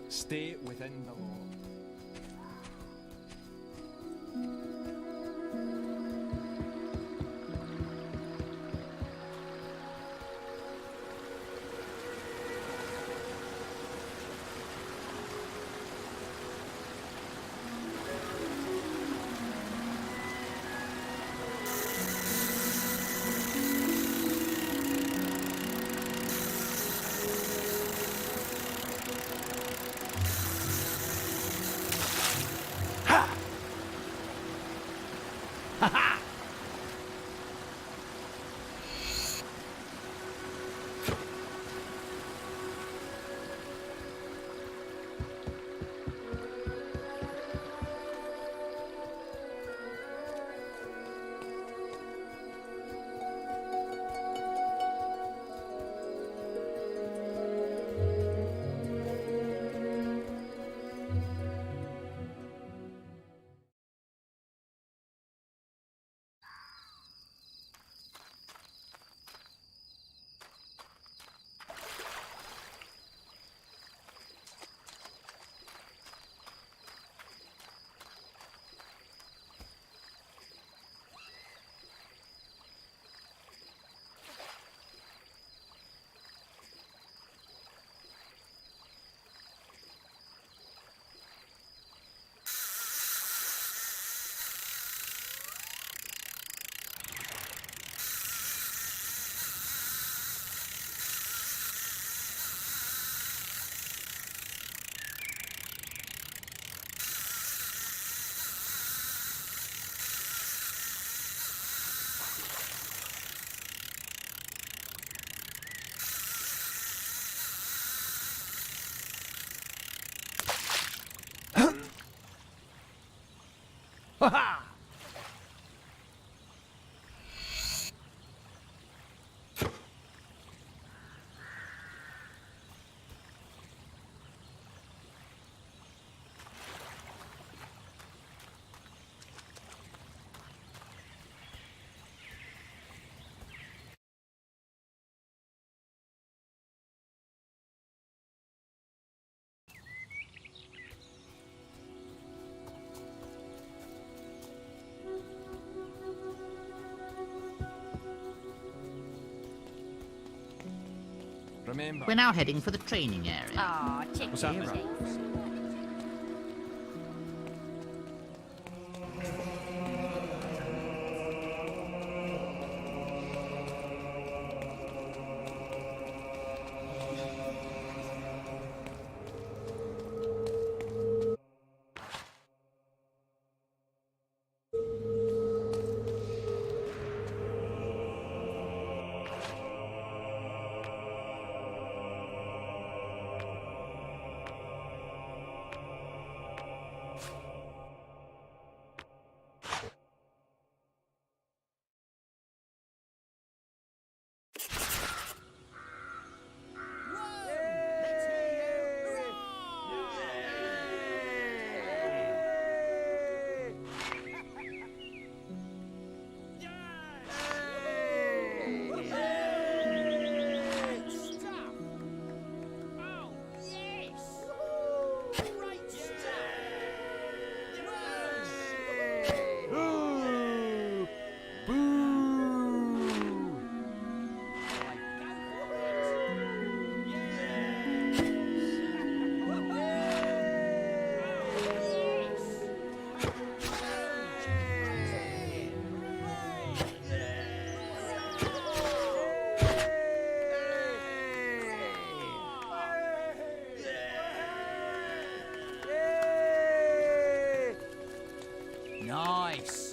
Stay within the law. Ha ha! Remember. We're now heading for the training area. Aw, check What's it happening? out. Nice.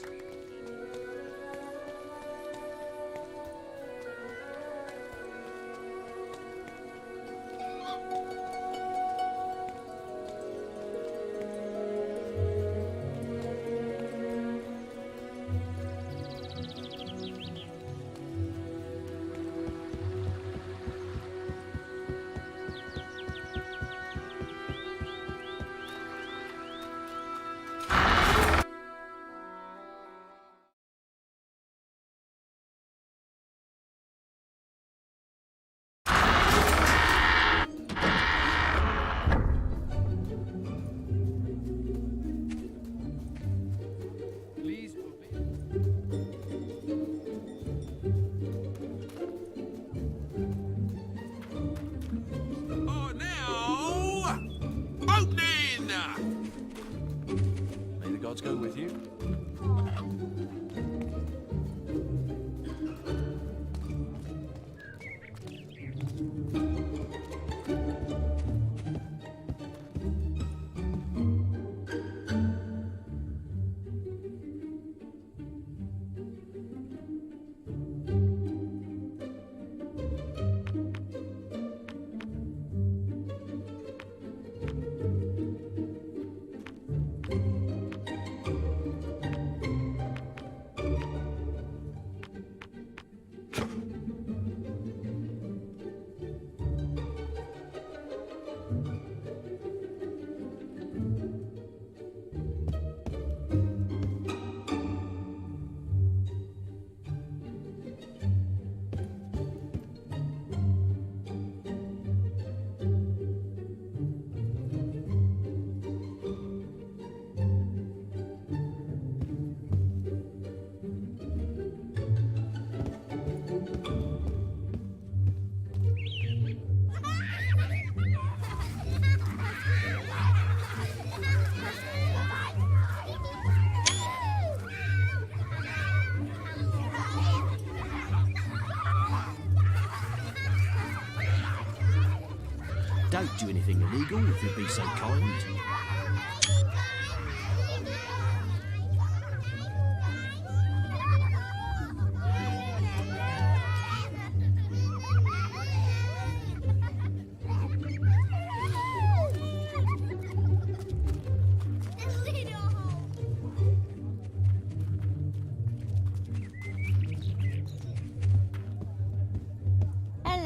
Oh, now! Opening! May the gods go with you. Don't do anything illegal if you'd be so kind.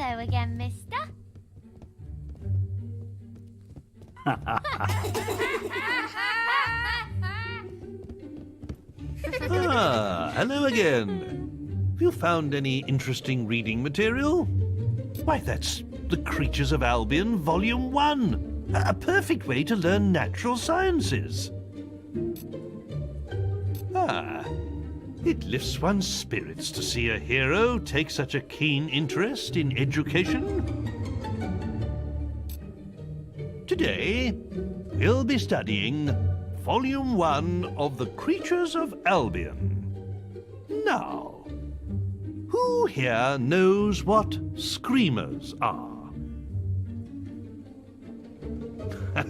Hello again, mister. Hello again. Have you found any interesting reading material? Why, that's The Creatures of Albion, Volume 1. A perfect way to learn natural sciences. It lifts one's spirits to see a hero take such a keen interest in education. Today, we'll be studying Volume 1 of The Creatures of Albion. Now, who here knows what screamers are?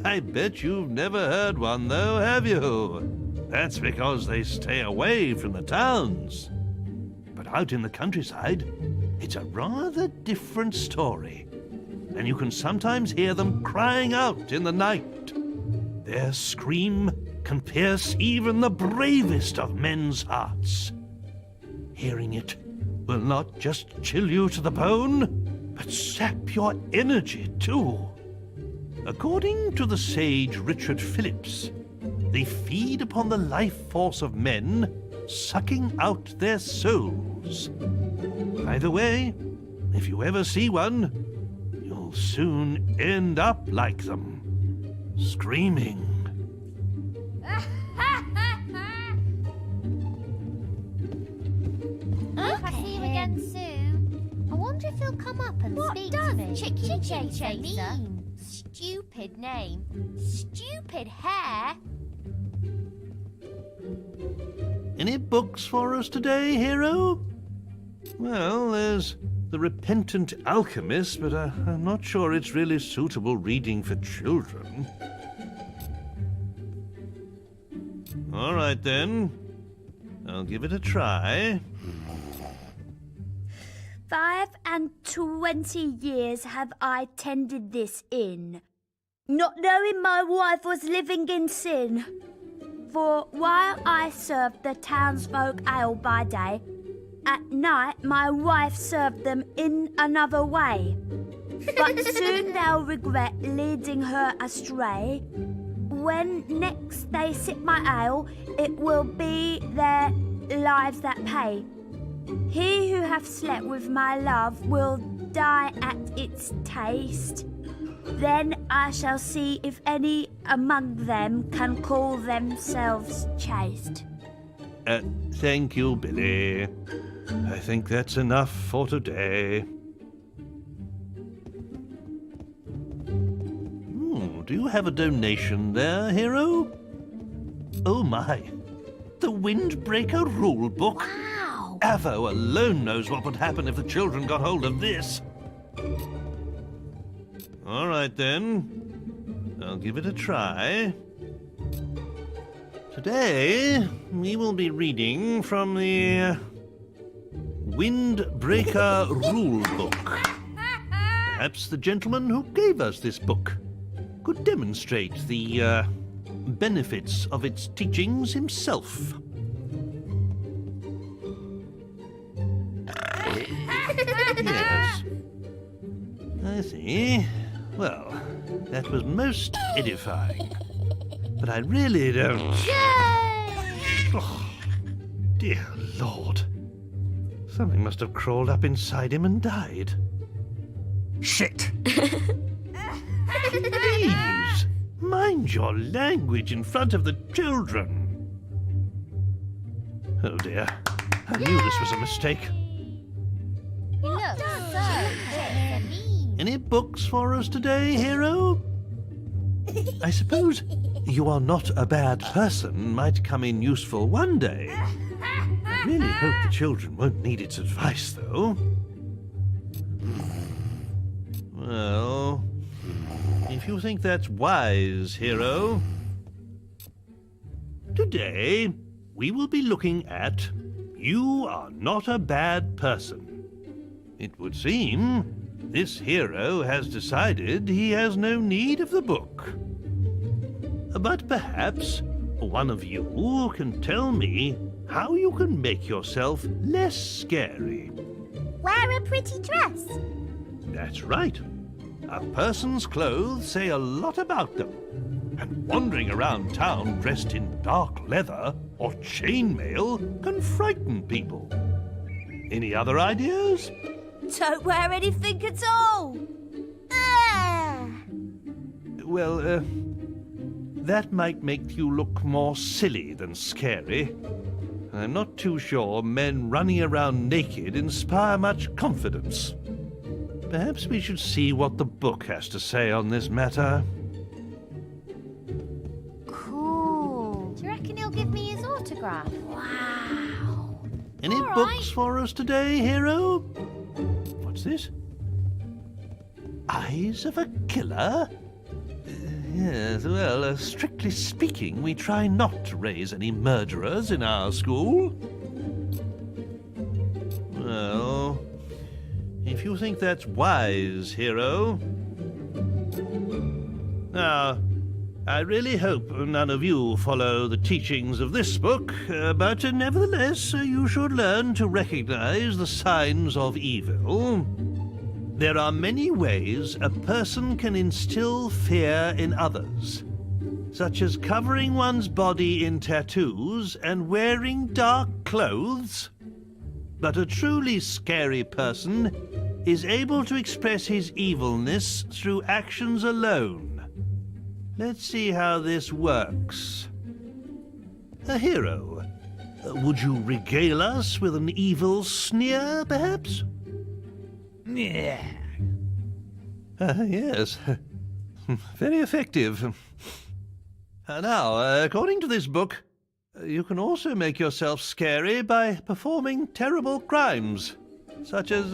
I bet you've never heard one, though, have you? That's because they stay away from the towns. But out in the countryside, it's a rather different story. And you can sometimes hear them crying out in the night. Their scream can pierce even the bravest of men's hearts. Hearing it will not just chill you to the bone, but sap your energy too. According to the sage Richard Phillips, they feed upon the life force of men, sucking out their souls. Either way, if you ever see one, you'll soon end up like them, screaming. Hope I see you again soon. I wonder if he'll come up and speak to me. Chicken Chaser mean? Stupid name. Stupid hair. Any books for us today, hero? Well, there's The Repentant Alchemist, but I'm not sure it's really suitable reading for children. All right, then. I'll give it a try. 25 years have I tended this inn, not knowing my wife was living in sin. For while I served the townsfolk ale by day, at night my wife served them in another way. But soon they'll regret leading her astray. When next they sip my ale, it will be their lives that pay. He who hath slept with my love will die at its taste. Then I shall see if any among them can call themselves chaste. Thank you, Billy. I think that's enough for today. Do you have a donation there, hero? Oh my, the Windbreaker rulebook? Wow! Avo alone knows what would happen if the children got hold of this. All right, then. I'll give it a try. Today, we will be reading from the Windbreaker Rulebook. Perhaps the gentleman who gave us this book could demonstrate the benefits of its teachings himself. Yes. I see. Well, that was most edifying. But I really don't... Oh, dear Lord. Something must have crawled up inside him and died. Shit! Please, mind your language in front of the children. Oh dear, I knew this was a mistake. You look so mean. Any books for us today, hero? I suppose You Are Not a Bad Person might come in useful one day. I really hope the children won't need its advice, though. Well, if you think that's wise, hero. Today, we will be looking at You Are Not a Bad Person. It would seem this hero has decided he has no need of the book. But perhaps one of you can tell me how you can make yourself less scary. Wear a pretty dress. That's right. A person's clothes say a lot about them. And wandering around town dressed in dark leather or chainmail can frighten people. Any other ideas? Don't wear anything at all. Well, that might make you look more silly than scary. I'm not too sure men running around naked inspire much confidence. Perhaps we should see what the book has to say on this matter. Cool. Do you reckon he'll give me his autograph? Wow. Any All right. books for us today, hero? What's this? Eyes of a killer? Yes, well, strictly speaking, we try not to raise any murderers in our school. Well, if you think that's wise, hero. Now, I really hope none of you follow the teachings of this book, but nevertheless, you should learn to recognize the signs of evil. There are many ways a person can instill fear in others, such as covering one's body in tattoos and wearing dark clothes. But a truly scary person is able to express his evilness through actions alone. Let's see how this works. A hero, would you regale us with an evil sneer, perhaps? Yeah. Yes. Very effective. Now, according to this book, you can also make yourself scary by performing terrible crimes, such as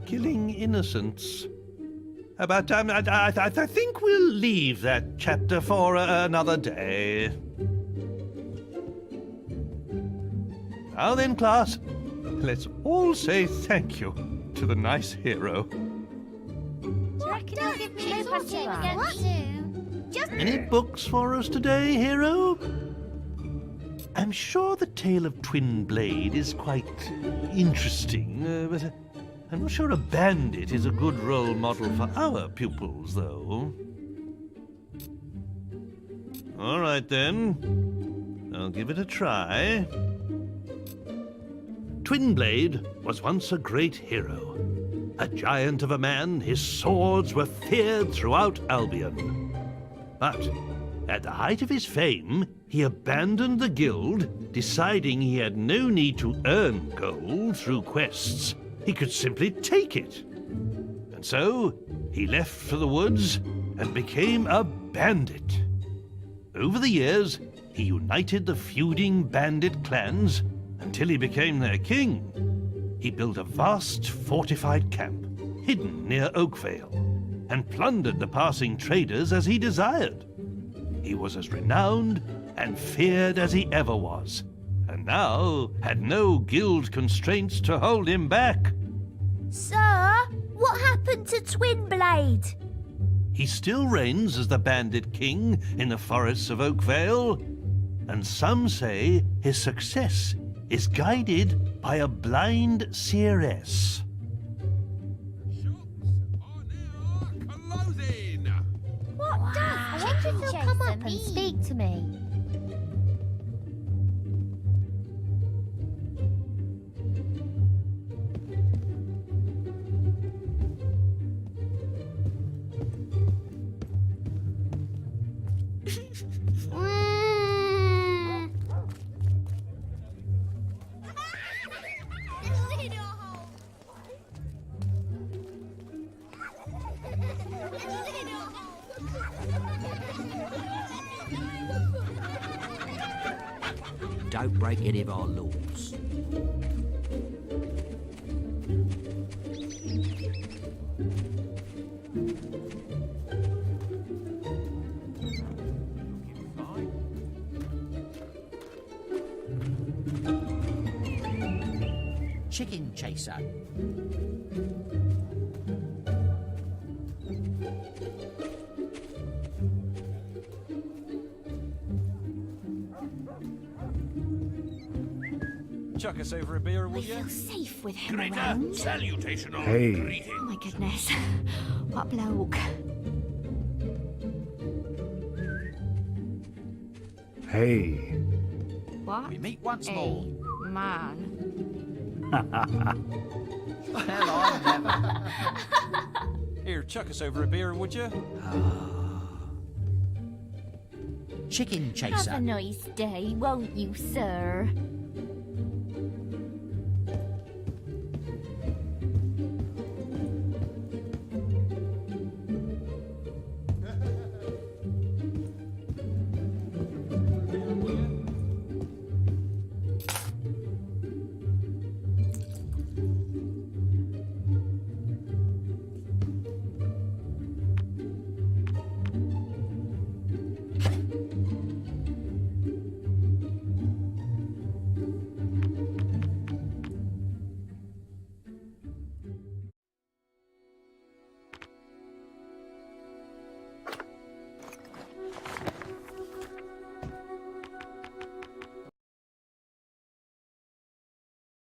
killing innocents. But I think we'll leave that chapter for another day. Now then, class, let's all say thank you to the nice hero. Do you reckon he'll give me his autograph? Any books for us today, hero? I'm sure the tale of Twin Blade is quite interesting, but I'm not sure a bandit is a good role model for our pupils, though. All right, then. I'll give it a try. Twin Blade was once a great hero. A giant of a man, his swords were feared throughout Albion. But at the height of his fame, he abandoned the guild, deciding he had no need to earn gold through quests. He could simply take it. And so, he left for the woods and became a bandit. Over the years, he united the feuding bandit clans until he became their king. He built a vast fortified camp, hidden near Oakvale, and plundered the passing traders as he desired. He was as renowned and feared as he ever was, and now had no guild constraints to hold him back. Sir, what happened to Twin Blade? He still reigns as the bandit king in the forests of Oakvale, and some say his success is guided by a blind seeress. What does? I wonder if he'll come up and speak to me. Don't break any of our laws. Chicken chaser. chuck us over a beer, will I you? feel safe with him around. Salutation or Hey. greeting. Oh my goodness. What a bloke. Hey. What? We meet once a more. man. Hell, I never. Here, chuck us over a beer, would you? Chicken Have chaser. a nice day, won't you, sir?